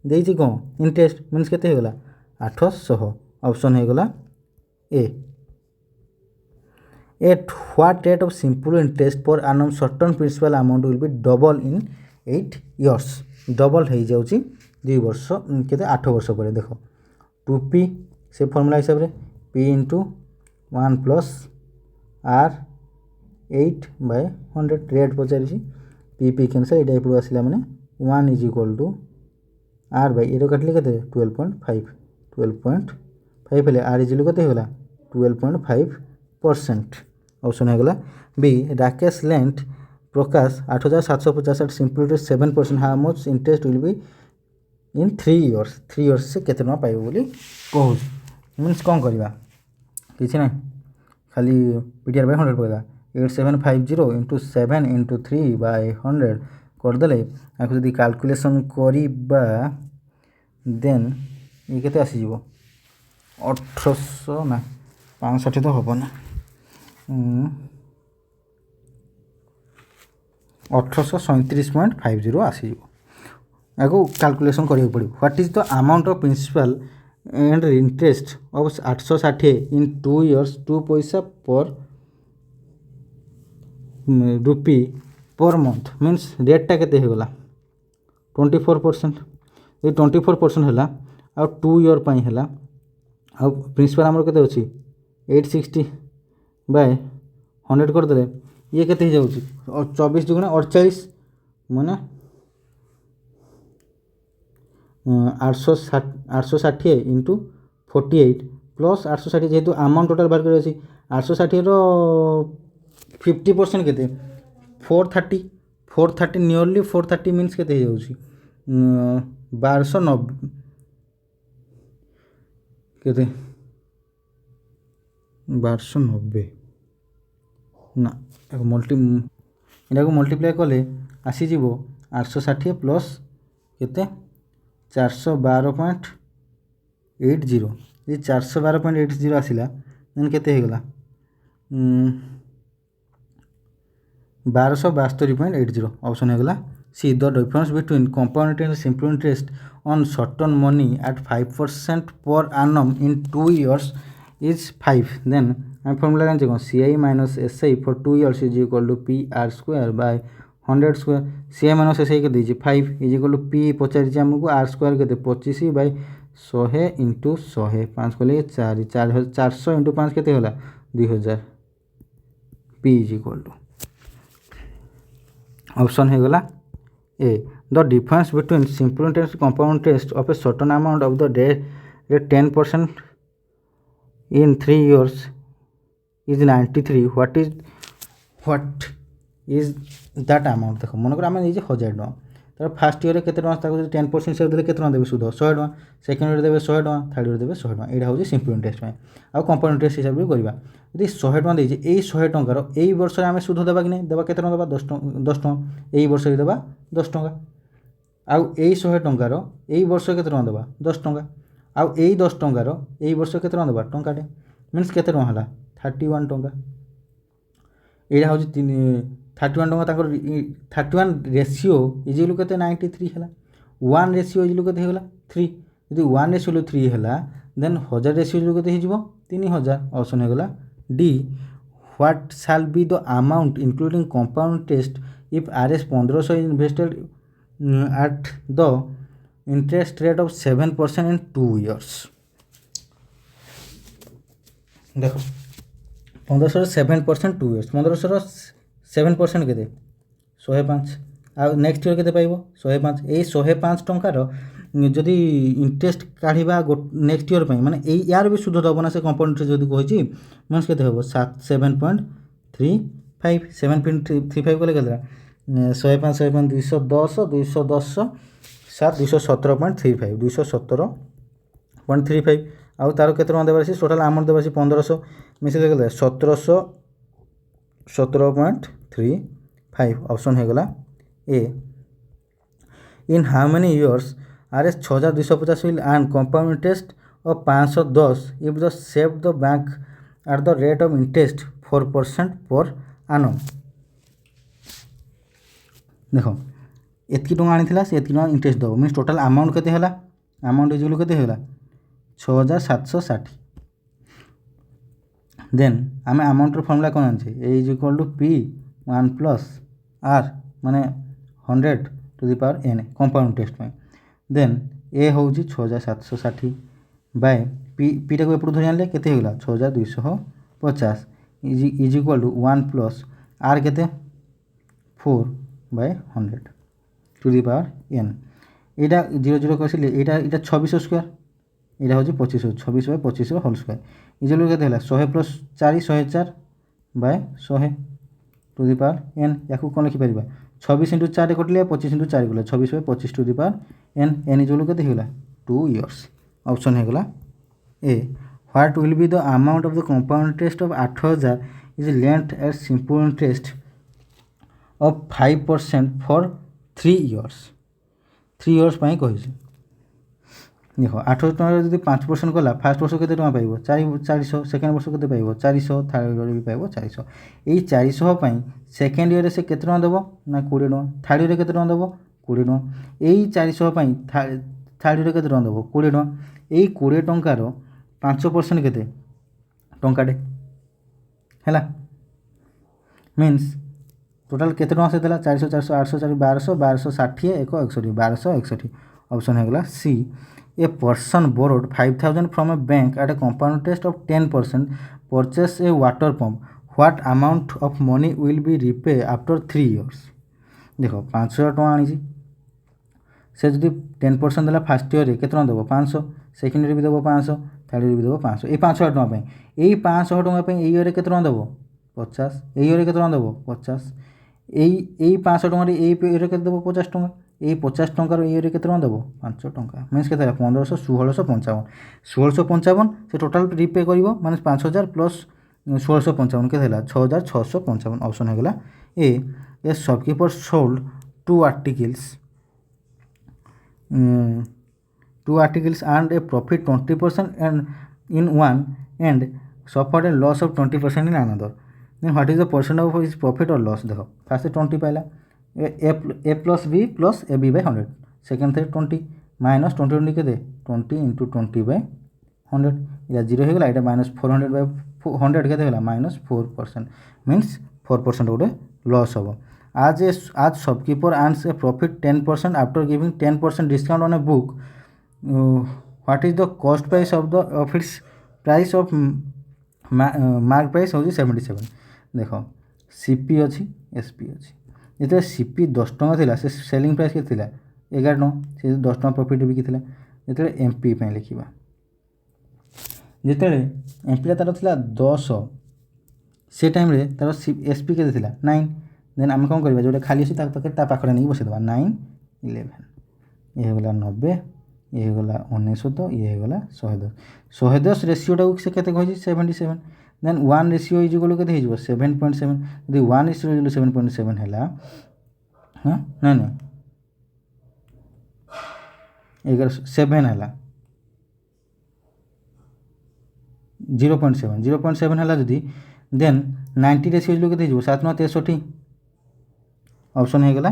देइछि कोन इंटरेस्ट मींस केते हे गला 800 ऑप्शन हे गला A at what rate of simple interest per annum certain principal amount will be double in 8 years double हो जाउछि 2 वर्ष केते 8 वर्ष पर देखो 2p से फार्मूला हिसाब रे p * 1 plus r 8 by 100 rate पचारि पी पी कैंसल एटा एपड़ आसिला माने 1 is equal to r by एरो काटले केते 12.5 हेले r इज केते होला 12.5% ऑप्शन होगा B Rakesh lent Prakash 8750 simple interest 7% how much interest will be in 3 years 3 years से केते न पाइबो बोली कहू मींस कोन करबा किछि नै खाली पीटीआर बाय 100 पइला 8750 इंटू 7 इंटू 3 बाय 100 कर देले आको जदी कैलकुलेशन करिबा देन ये केते आसी जीवो 1800 ना 560 तो होबो ना 1837.50 आसी आगो कैलकुलेशन करियो पड़ो what is the amount of principal and interest of 860 in 2 years 2 पैसा पर रुपी पर मंथ मीन्स रेटा केते हो गला 24% ये 24% हैला आ 2 इयर पई हैला आ प्रिंसिपल हमर केते अछि 860 बाय 100 कर देले ये केते हो जाउछि और 24 दुगुना 48 माने 860 इंटू 48 प्लस 860 जेहेतु अमाउंट टोटल बाहर कर अछि 860 रो 50% केते 430 नियरली 430 मीन्स केते हो जाउछि 1290 केते 1290 ना मल्टीप्लाई कले आसी जीवो 860 प्लस केते 412.80 ये 412.80 आसिला देन केते हे गला 1272.80 ऑप्शन हो गला see the difference between compound interest and simple interest on certain money at 5% पर annum in 2 years is 5 then I formula जान को CI minus SI for 2 years is equal to PR square by 100 square CI minus SI के दीजिए 5 is equal to P पचार हमको R square के 25 by 100 into 100 5 को लिए 400 into 5 केते होला 2000 P is equal to option है गला ए the difference between simple interest compound interest of a certain amount of the day 10% in 3 years is 93 what is that amount देखो मन कर आमे 1000 टका तर फास्ट इयर केते टଙ୍କା ताको 10% हिसाब देले केते टଙ୍କା देबे सुध 100 टଙ୍କା सेकेंड इयर देबे 100 टଙ୍କା थर्ड इयर देबे 100 टଙ୍କା एटा होची सिंपल इंटरेस्ट में आ कंपाउंड इंटरेस्ट हिसाब भी करबा यदि 100 टଙ୍କା देजे एई 100 टंकार एई वर्ष रे हमें सुध देबा कि नै देबा केते टଙ୍କା देबा 10 टଙ୍କା एई वर्ष रे देबा 10 टଙ୍କା आउ एई 100 टंकार एई वर्ष केते टଙ୍କା देबा 10 टଙ୍କା आउ एई 10 टंकार एई वर्ष केते टଙ୍କା देबा टंकाटे मींस केते टଙ୍କା हला 31 टंका एटा होची 31 टंका ताकर 31 रेशियो इजिलु केते 93 हला 1 रेशियो इजिलु केते हेगला 3 यदि 1 रेशियो 3 हला देन 1000 रेशियो इजिलु केते हिजबो 3000 ऑप्शन हेगला D what shall be the amount including compound interest if RS 1500 is invested at the interest rate of 7% in 2 years देखो 1500 7% 2 years 1500 7% केते 105 आ नेक्स्ट ईयर केते पाइबो 105 ए 105 टंकार जदि इंटरेस्ट काढिबा नेक्स्ट ईयर पई माने ए यार भी सुध दबो ना से कंपाउंड इंटरेस्ट जदि कहै मींस केते होबो 7.35 7.35 कोले केते 105 210 210 7 217.35 217.35 आउ तार केते टका देबार छी टोटल अमाउंट देबार छी 1500 मिसे केते 1735 ऑप्शन है गला A in how many years RS 6250 will earn compound interest of 510 if the save the bank at the rate of interest 4% per annum देखो एतकी टका आनी से एतकी टका इंटरेस्ट दो मींस टोटल अमाउंट केते हला अमाउंट इज केते होला 6760 देन आमे अमाउंट रो फार्मूला कोन आनछे a is equal to p 1 plus r माने 100 to the power n compound interest में देन a होउची 6760 बाय p टा को एपडू धरि आनले केते होला 6250 is equal to 1 plus r केते 4 by 100 to the power n एटा 00 करसिले एटा 26 स्क्वायर एटा होची 25 26 बाय 25 होल स्क्वायर इजलो केते हला 100 plus 4 104 by 100 to the power n याकू कोन लिखि परिबा 26 * 4 कटले 25 * 4 गला 26 by 25 to the power n इजलो केते होला 2 इयर्स ऑप्शन है गला A what will be the amount of the compound interest of 8000 is lent at simple interest of 5% for 3 years 3 years पई कहिछि देखो 800 टका जदि 5% कला फर्स्ट वर्ष केते टका पाइबो 400 सेकंड वर्ष केते पाइबो 400 थर्ड ईयर भी पाइबो 400 एई 400 पई सेकंड ईयर से केते टका देबो ना 20 टका थर्ड ईयर केते टका देबो 20 टका एई 400 पई थर्ड ईयर केते टका देबो 20 टका एई 20 टंका रो 5% केते टंकाटे हैला मींस टोटल केते टका से देला 400 400 800 1200 1260 1 61 1261 ऑप्शन है गला सी A person borrowed 5,000 from a bank at a compound interest of 10%, purchase a water pump. What amount of money will be repaid after 3 years? देखो 500 टका आनी से जदि 10% देला फर्स्ट ईयर रे केतना देबो 500 सेकंड ईयर भी देबो 500 थर्ड ईयर भी देबो 500 ए 500 टका पे ए 500 टका पे ए ईयर रे केतना देबो 50 ए ईयर रे केतना देबो 50 ए 500 टका रे ए ईयर रे केतना देबो 50 टका ए 50 टंका रो ईयर रे केतना देबो 500 टंका मींस केते 1500 1655 से टोटल रीपे करिवो माने 5000 प्लस 1655 केते हला 6655 ऑप्शन है गला a shopkeeper sold two articles earned a profit 20% and in one and suffered a loss of 20% in another then what is the percent of his profit or loss देखो first 20 Pila a plus b plus ab by 100 second थे 20 माइनस 20 20 के दे 20 into 20 by 100 या 0 हो गला एटा माइनस 400 by 100 के देला माइनस 4% मींस 4% ओडे लॉस हो आज shopkeeper earns A profit 10% after giving 10% discount on a book what is the cost price of its price of mark price हो 77 देखो सीपी अछि एसपी अछि जेते सीपी 10 टका थिला से सेलिंग प्राइस के थिला 11 टका से 10 टका प्रॉफिट भी थिला जेते एमपी पे लिखिबा जेते एमपी ला तार थिला 10 से टाइम रे तार एसपी के थिला 9 देन हम कोन करबा जोटे खाली अछि ता पाखरे नहीं बसे देबा 9 11 ये होगला 90 ये होगला 99 ये होगला 110 110 रेसीओटा से केते कहछि 77 देन 1 रेसीओ इज इक्वल केते हिजबो 7.7 यदि 1 रेसीओ 7.7 हैला हां ना 7 हैला 0.7 हैला जदि देन 90 रेसीओ इज केते हिजबो 7 9 63 ऑप्शन है गला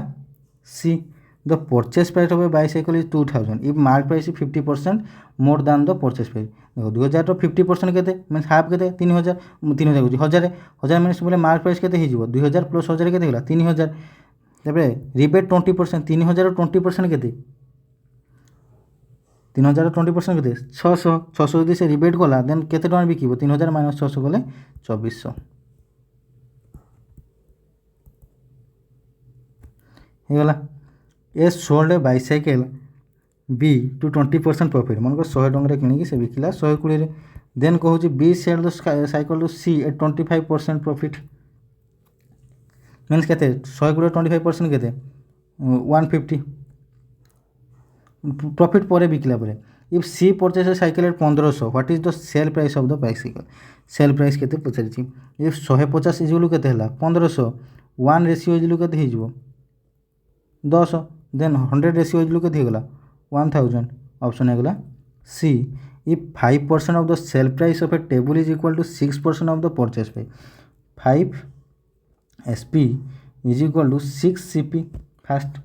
see the purchase price of A bicycle is 2000 if mark price is 50% more than the purchase price देखो 2000 रो 50% केते मींस हाफ केते 3000 3000 को 1000 1000 मींस बोले मार्क प्राइस केते हिजबो 2000 प्लस 1000 केते होला 3000 तबे रिबेट 20% 3000 रो 20% केते 3000 रो 20% केते 600 600 यदि से रिबेट गला देन केते टका बिकिबो 3000 - 600 गले 2400 ହେଇଗଲା A sold a bicycle B to 20% profit ମନେକର 100 ଟଙ୍କାରେ କିଣିକି ସେ ବିକିଲା 120ରେ ଦେନ୍ କହୁଛି B sell the cycle to C a 25% profit means କେତେ 120 25% କେତେ 150 प्रॉफिट पर बिकला पर if C purchase cycle at 1500 what is the sale price of the bicycle sale price केते पचारिछि इफ 150 इज इक्वल केते हला 1500 1 रेशियो इज इक्वल केते हिजबो 10 देन 100 रेशियो इज इक्वल केते हेगला 1000 ऑप्शन हेगला C if 5% of the sale price of a table is equal to 6% of the purchase price 5 SP is equal to 6 CP first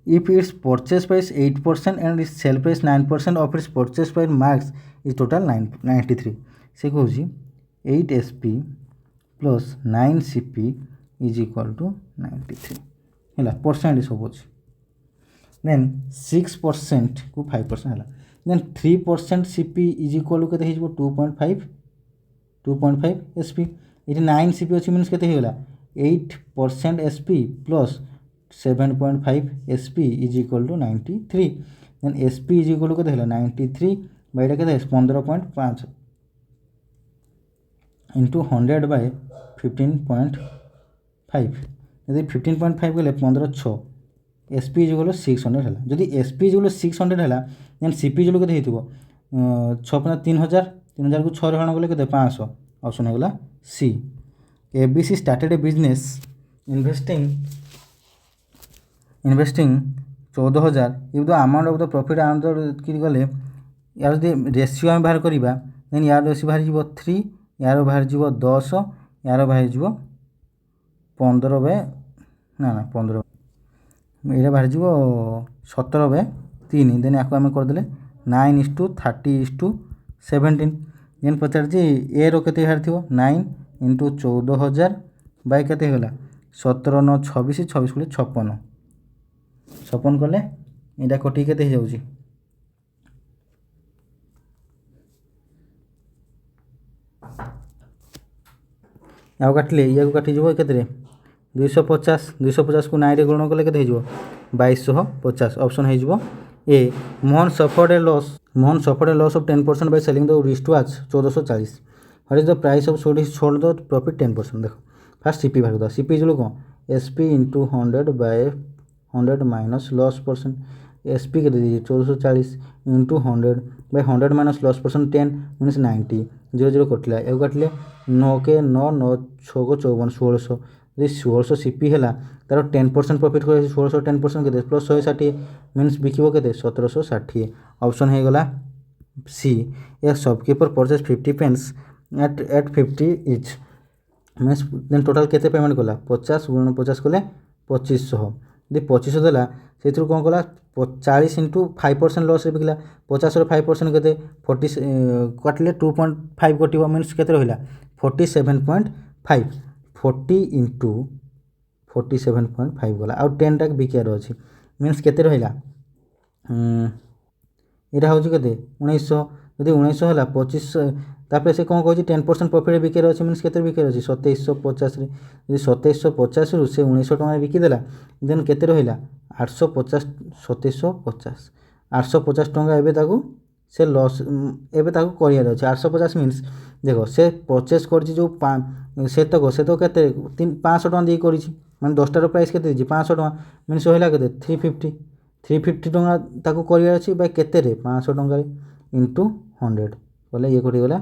if its purchase price 8% and its sell price 9% of its purchase price marks is total 93 से कहूँ 8 SP plus 9 CP is equal to 93 है परसेंट सब अच्छे देन 6% को 5% है then 3% CP is equal to 2.5 SP ये 9 CP अच्छी मीनस के 8% SP plus 7.5 SP is equal to 93 then SP is equal to 93 by 15.5 into 100 by 15.5 यदि 15.5 गले 15 SP is equal to 600 है जदि SP is equal to 600 है then CP is equal to 6 3000 3000 को 6 हरण गले 500 ऑप्शन है C ABC started a business investing 14000 if the amount of the profit कि गले यार जो रेशियो आम बाहर करवा देन यार रेशियो बाहर जीव 3 यार बाहर जीव 10 यार बाहर जीव 15 बाय ना 15 ये बाहर जीव 17 बाय 3 देन या आम करदे 9:30:17 देन पचार ए रो केते बाहर थी 9 × 14000 बाय केते होला 17 9 26 26 को 56 छपन कले यहाँ कटी के जाऊँगी आउ काटिले या काटिज के 250 को 9 गुण कले के 2250 ऑप्शन हो A Mohan suffered a loss of 10% by selling the wrist watch 1440 what is the price of sold the profit 10% देखो फास्ट सीपी बाहर कर सीपी जो कौन SP into 100 by 100 minus loss percent SP के दीजिए 1440 into 100 by 100 minus loss percent 10 minus 90 0 कटला ए काटिले 9 के 9 9 6 को 54 1600 यदि 1600 सीपी है तार 10% प्रॉफिट कर 1600 10% के प्लस 160 मीनस बिकिबो के 1760 ऑप्शन हो गला C a shopkeeper purchase 50 pens at 50 each minus then total केते पेमेंट कला 50 × 50 कले 2500 यदि 2500 देला से कौन कला 40 × 5% लॉस बिकला 50 5% के 40 काटिले 2.5 कटिव मीनस के रहा 47.5 40 × 47.5 गला आउ 10 टाक बिकार अच्छी मीनस के रहा यहाँ हूँ के 1900 यदि 1900 है 2500 तापर से कौन कह 10% प्रॉफिट बिकार अच्छे मीनस के बिकार अच्छी 2750 यदि 2750 रु से 1900 टका बिकिदेला देन के रहा 850 2750 850 टका एवं से लॉस एवं कर 850 मीनस देखो से परचेस कर जो से तक के 500 टका दी कर 10टार प्राइस के 500 टका मीनस है के 350 350 ଟଙ୍କା ତାକୁ କରିବାର ଅଛି ବାଇ କେତେରେ 500 ଟଙ୍କାରେ ଇଣ୍ଟୁ 100 କଲେ ଇଏ କଟିଗଲା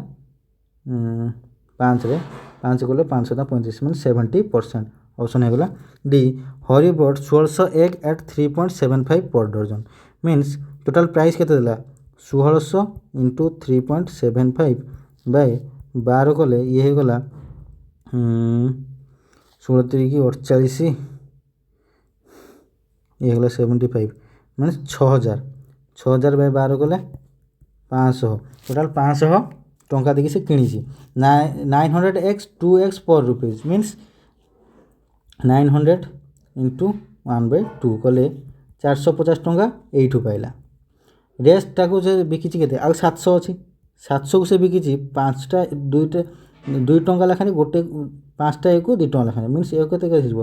5ରେ 5 କଲେ 535 ମାନେ 70%। ଅପସନ୍ ହେଇଗଲା D. Hari but 1600 egg at 3.75 per dozen means total price କେତେ ଦେଲା 1600 into 3.75 ବାଇ 12 କଲେ ଇଏ ହେଇଗଲା 16 3 48 ଇଏ ହେଇଗଲା 75 ମାନେ 6000 ବାଇ 12 କଲେ 500 ଟୋଟାଲ୍ 500 ଟଙ୍କା ଦେଇକି ସେ କିଣିଛି। 900x 2x per rupees means 900 into 1/2 କଲେ 450 ଟଙ୍କା ଏଇଠୁ ପାଇଲା। ରେଷ୍ଟଟାକୁ ସେ ବିକିଛି କେତେ ଆଉ 700 ଅଛି 700କୁ ସେ ବିକିଛି 5ଟା 2 ଟଙ୍କା ଲେଖାଏଁ ଗୋଟେ 5ଟା ଏକୁ 2 ଟଙ୍କା ଲେଖାଏଁ ମିନ୍ସ ଏ କେତେ ହେଇଯିବ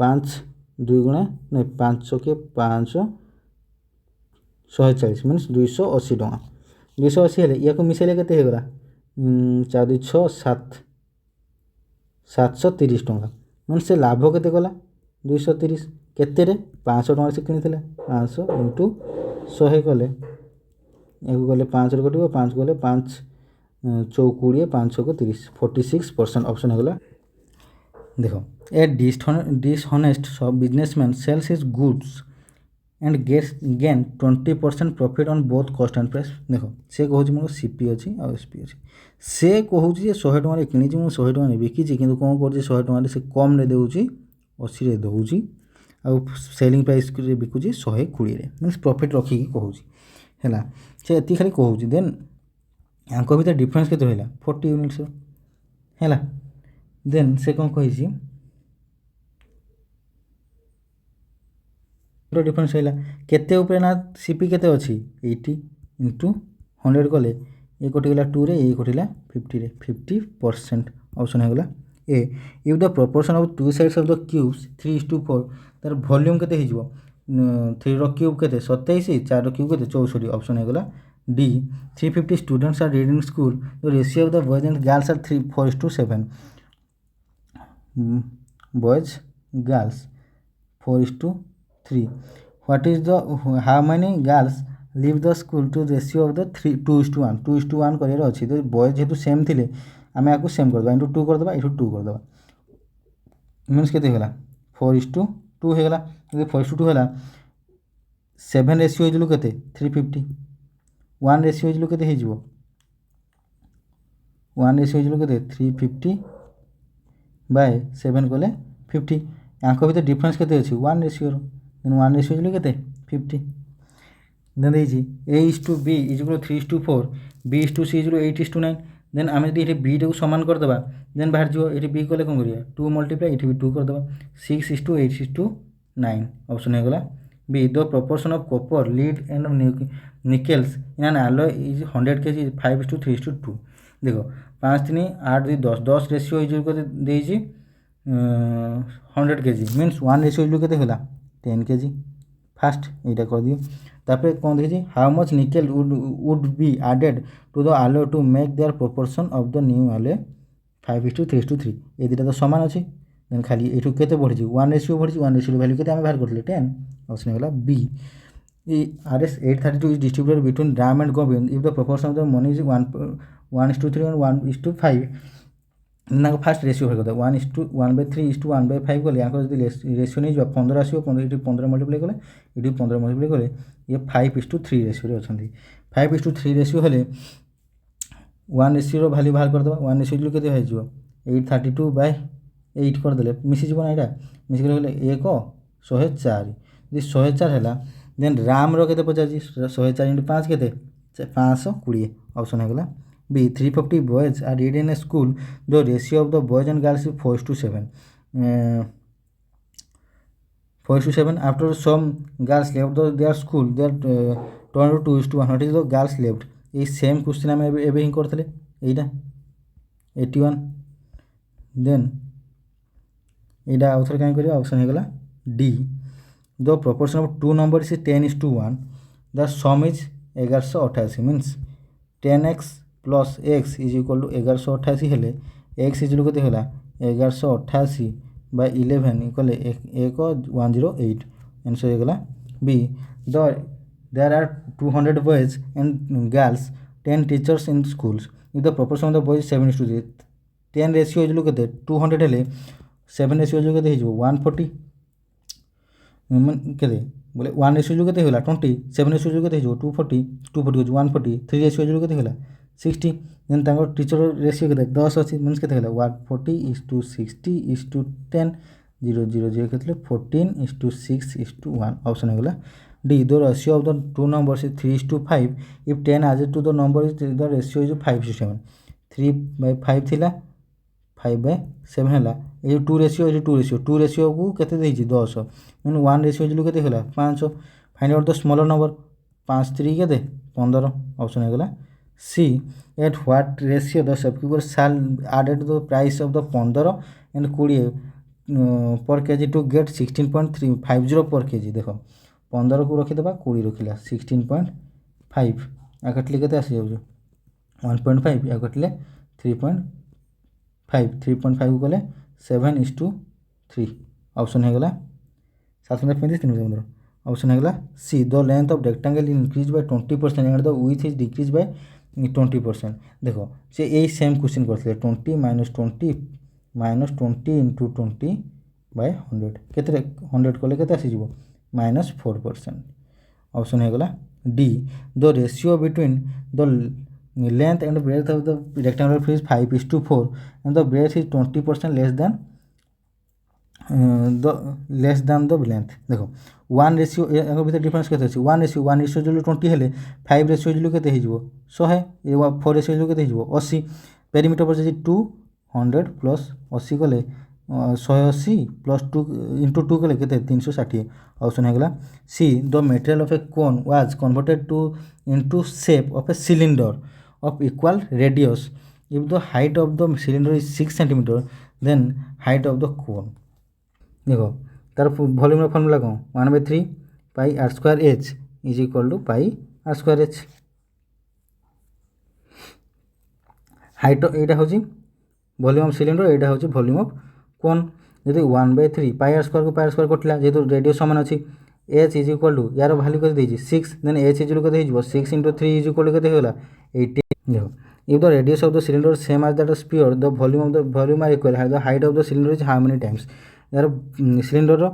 5 2 ଗୁଣା ନାଇଁ 5 के 5 140 ମିନ୍ସ 280 ଟଙ୍କା 280 ହେଲେ ୟାକୁ ମିଶାଇଲେ କେତେ ହେଇଗଲା 4 2 6 7 730 ଟଙ୍କା ମାନେ ସେ ଲାଭ କେତେ କଲା 230 କେତେରେ 500 ଟଙ୍କା ସେ କିଣିଥିଲା 500 ଇଣ୍ଟୁ 100 କଲେ ୟାକୁ ଗଲେ 5ରେ କଟିବ 5 ଗଲେ 5 24 5 କୁ 30 46% ଅପସନ୍ ହେଇଗଲା। ଦେଖ ଏ dishonest businessman sells his goods and gain 20% profit on both cost and price। देख से कहूँ मोर सीपी अच्छी आ एसपी अच्छी से कहूँ 100 टकर कि 100 टकर बिकी कि कौन कर 100 टकर से कम दूसरी 80 दूसरी आउ सेलिंग प्राइस बिकुची 120 मीनस प्रॉफिट रखिकी कहूँ है से ये खाली कहूँ देन यहाँ भर डिफरेन्स के रहा 40 यूनिट्स है देन से कौन कही डिफरेन्स है केते ऊपर ना सीपी केते अच्छी 80 इंटू 100 कले ये कटिगला 2 रे ये कटिला 50 रे 50% ऑप्शन होगला A. If the proportion of two sides of the cubes 3:4 तार वॉल्यूम केते हिजबो 3 रो क्यूब केते 27 4 रो क्यूब केते 64 ऑप्शन होगला D. 350 students are reading school the ratio of the boys and girls are 4:7 boys girls 4:3 what is the how many girls leave the school to ratio of the 2:1 2:1 career अछि तो बॉयज जेतु सेम थिले आमे आकु सेम कर दबा इनटू 2 कर दबा इनटू 2 कर दबा मींस केते होला 4:2 हे गला जे 4:2 होला 7 रेशियो हिजलु केते 350 1 रेशियो हिजलु केते हिजबो 1 रेशियो हिजलु केते 350 बाय 7 कले 50 यांको भीतर डिफरेंस केते अछि 1 रेशियो रो 1 रेशियो हिजलु केते 50 देन देछि a is to b is equal to 3:4 b is to c is equal to 8:9 then आमे जदि एठी b टाको समान कर दबा देन बाहर जिवो एठी b कले कोन करिया 2 मल्टीप्लाई एठी भी 2 कर दबा 6:8:9 ऑप्शन हे गला b। The proportion of copper lead and nickels in an alloy is 100 kg 5:3:2 देखो 5 3 8 2 10 10 रेशियो इज को देछि 100 kg मींस 1 रेशियो इज केते होला 10 kg फास्ट एटा कर दियो तापर कोन देछि how much nickel would be added to the alloy to make their proportion of the new alloy 5:3:3 ए दिटा तो समान अछि देन खाली एठु केते बढ़ि 1 रेशियो बढ़ि 1 रेशियो वैल्यू केते हम बाहर करले 10 ऑप्शन होला B. RS 832 is distributed between ram and gobind if the proportion of the money is 1:3 and 1:5 ना फास्ट रेशियो हो गया 1:3:1/5 को यहाँ जब रेशियो नहीं जो 15 आसो 15 मल्टीप्लाई कले ये 15 मल्टीप्लाई कले ये 5:3 रेशियो रे अछंती 5:3 रेशियो हेले 1 रेशियो रो वैल्यू बाहर कर दबा 1 रेशियो केते हो जिवो 832/8 कर देले मिसी जीवन एटा मिसी गेले 1 104 जे 104 हैला देन राम रो केते पचाजी 104 * 5 केते 520 ऑप्शन हो गला B। 350 boys are read in a school the ratio of the boys and girls is 4:7 4:7 after some girls left their school they are turned to 2:1 what is the girls left ये सेम क्वेश्चन हम एबे ही करथले एटा 81 देन एटा आउथर काई करियो ऑप्शन हे गला D. The proportion of two numbers is 10:1 the sum is 1188 means 10x plus x is equal to 1188 हेले x इज इक्वल केते होला 1188 बाय 11 इक्वल 1108 आंसर हे गला B. There are 200 boys and girls, 10 teachers in schools. If the proportion of the boys is 7:3, 10 ratio is look at 200 हेले 7 ratio is look at 140 केते बोले 1 ratio जो केते होला 20, 7 ratio जो केते हो 240, 240 हो 140, 3 ratio जो केते होला 60, देन तांको टीचर रेशियो केते 10 अछि मींस केते होला 140:60:10, 0 0 0 केते 14:6:1 ऑप्शन है गला D. The ratio of the two numbers is 3:5. If 10 added to the number is the ratio is 5:7. 3/5 थिला 5/7 ହେଲା ए 2 रेशियो ए 2 रेशियो 2 रेशियो को केते देछि 10 मीन 1 रेशियो जलु केते होला 5 find out the smaller number 5 3 केते 15 ऑप्शन है गला C. At what ratio the shopkeeper shall added the price of the 15 and 20 per kg to get 16.350 per kg देखो 15 को रखिदेबा 20 रखिला 16.5 आ कटले केते आसी जाउ 1.5 या कटले 3.5 3.5 को गले 7:3 ऑप्शन है गला 7:35 ऑप्शन है गला C. The length of rectangle increased by 20% and the width is decreased by 20%. देखो से यही सेम क्वेश्चन करथिले 20 - 20 into 20 by 100 केते 100 कोले केते आसी जीवो -4%. ऑप्शन है गला D. The ratio between the length and breadth of the rectangular is 5:4 and the breadth is 20% less than the length. देखो 1 रेशियो एगो भीतर डिफरेंस केते अछि 1 रेशियो जो 20 हेले 5 रेशियो जो केते हे जीवो 100 ए 4 रेशियो जो केते हे जीवो 80 पेरीमीटर पर जे 200 प्लस 80 गले 180 प्लस 2 into 2 गले केते 360 ऑप्शन है गला C. The material of a cone was converted into shape of a cylinder of equal radius. If the height of the cylinder is 6 cm, then height of the cone. देखो तार वॉल्यूम रा फार्मूला कौन 1/3 pi r² h is equal to pi r² h height एटा होची वॉल्यूम ऑफ सिलिंडर एटा होची वॉल्यूम ऑफ कोन यदि 1/3 पाई r² को पाई r² कटला जेतु रेडियस समान अछि h इज इक्वल टू यार वैल्यू कते देछि 6 देन h इज इक्वल कते हिजबो 6 * 3 इज इक्वल कते होला 80 देखो if the radius of the cylinder is same as that of sphere the volume are equal the height of the cylinder is how many times यार सिलिंडर रो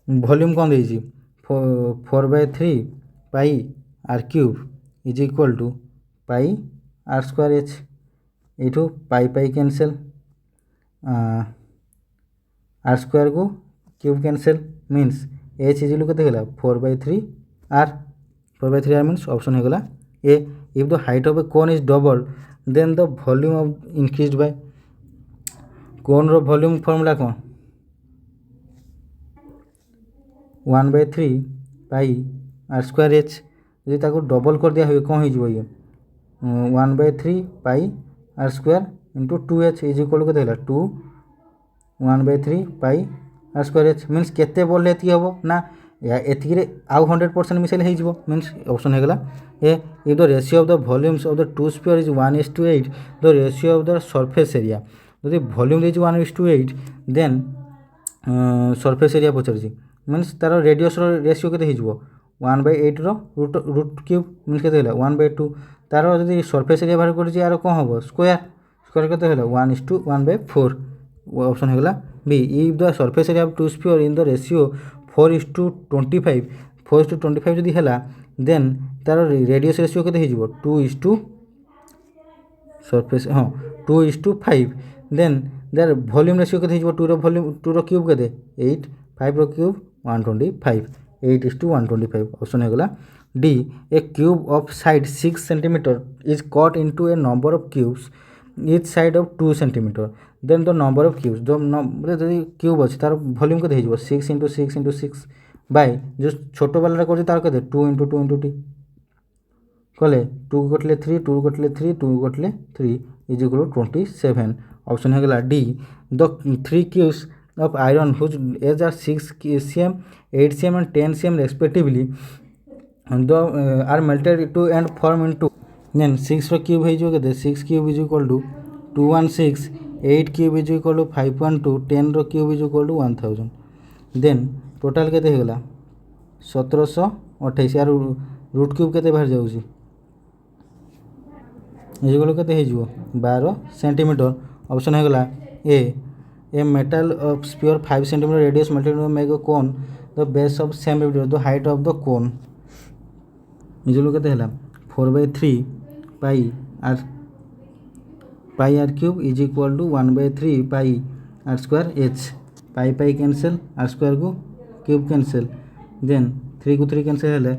वॉल्यूम कौन देछि 4/3 pi r³ is equal to pi r² h एठो पाई कैंसिल r² को cube cancel means h is equal कते होला 4/3 r 4/3 r मींस ऑप्शन है गला A. If the height of a cone is doubled then the volume of increased by cone रो वॉल्यूम फार्मूला कौन 1/3 पाई r² h यदि ताको डबल कर दिया हुए कौन हो ये 1/3 pi r² into 2h is equal कते होला 2 1/3 पाई r² h मींस केते बोले एति हबो ना या एति रे आउ 100% मिसेल हे जिवो मींस ऑप्शन है गला ए if the ratio of the volumes of the two sphere is 1:8 the ratio of the surface area यदि वॉल्यूम देछि 1:8 देन सरफेस एरिया पचरछि मींस तार रेडियस रो रेशियो केते हिजबो 1/8 रो रूट क्यूब मींस केते होला 1/2 तार यदि सरफेस एरिया बाहर करछि यार कोन हबो स्क्वायर केते होला 1:1/4 ऑप्शन है गला B if the surface area of two sphere in the ratio 4:25 4:25 यदि होला देन तार रेडियस रेशियो केते हिजबो 2 सरफेस हां 2:5 देन देयर वॉल्यूम रेशियो केते हिजबो 2 रो वॉल्यूम 2 रो क्यूब केते 8 5 रो क्यूब 125 8:125 ऑप्शन है गला D. A cube of side 6 cm is cut into a number of cubes each side of 2 cm then the number of cubes जो यदि क्यूब अछि तार वॉल्यूम केते हिजबो 6 * 6 * 6 बाय जो छोटो वाला करछि तार केते 2 * 2 * 2 कले 2 कटले 3 2 कटले 3 2 कटले 3 इज इक्वल टू 27 ऑप्शन है गला D. The 3 cubes of iron whose edges are 6 cm 8 cm and 10 cm respectively are melted to and form into then 6 रो क्यूब है जो केते 6 cube is equal to 216 8 cube is equal to 512 10 रो cube is equal to 1000 then total केते हे गला 1728 यार रूट क्यूब केते बाहर जाउची इजिकल केते हे जिवो 12 सेंटीमीटर ऑप्शन है गला A metal of sphere 5 centimetre radius melted make a cone the base of same the height of the cone इजिकल केते हला 4/3 pi R cube is equal to 1/3 pi R square H pi cancel R square को क्यूब कैंसल देन 3 को 3 कैंसल हेले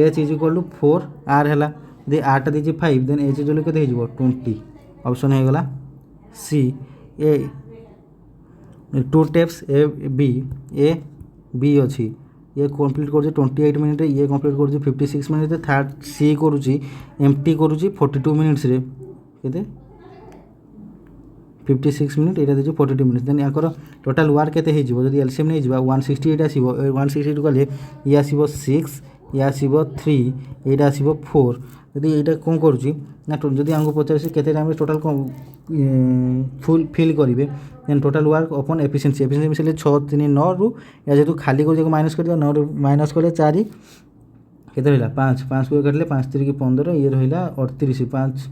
H is equal to 4 R है दे आरटा दीजिए 5 देन एच इज के 20 ऑप्शन है गला C A 2 tapes A B अच्छी ये कंप्लीट कर 28 मिनिट ये कंप्लीट कर 56 मिनिट थर्ड सी करुच्ची एमटी करुच्ची 42 मिनिट्स रे केते 56 मिनिट यहाँ देखिए 42 मिनिट देन यार टोटाल वार केते हे जिवो जदि एलसीएम नहीं जिबा 168 आसीबो 162 कले ये आसीबो 6 ये आसीबो 3 एटा आसीबो 4 जदि एटा कोन करूची ना जदि हमको पचार केते टाइम टोटाल फुल फिल करेंगे देन टोटाल वर्क अपन एफिशिएंसी मिसले 6 3 9 रु या जेतु खाली कर माइनस कर 9 रु माइनस कले 4 केते रहिला 5 5 को काटले 5 3 की 15 ये रहिला 38 5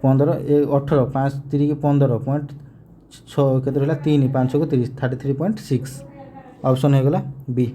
15 18 5 3 की 15.6 केते रहिला 3 5 को 30 33.6 ऑप्शन है गला बी।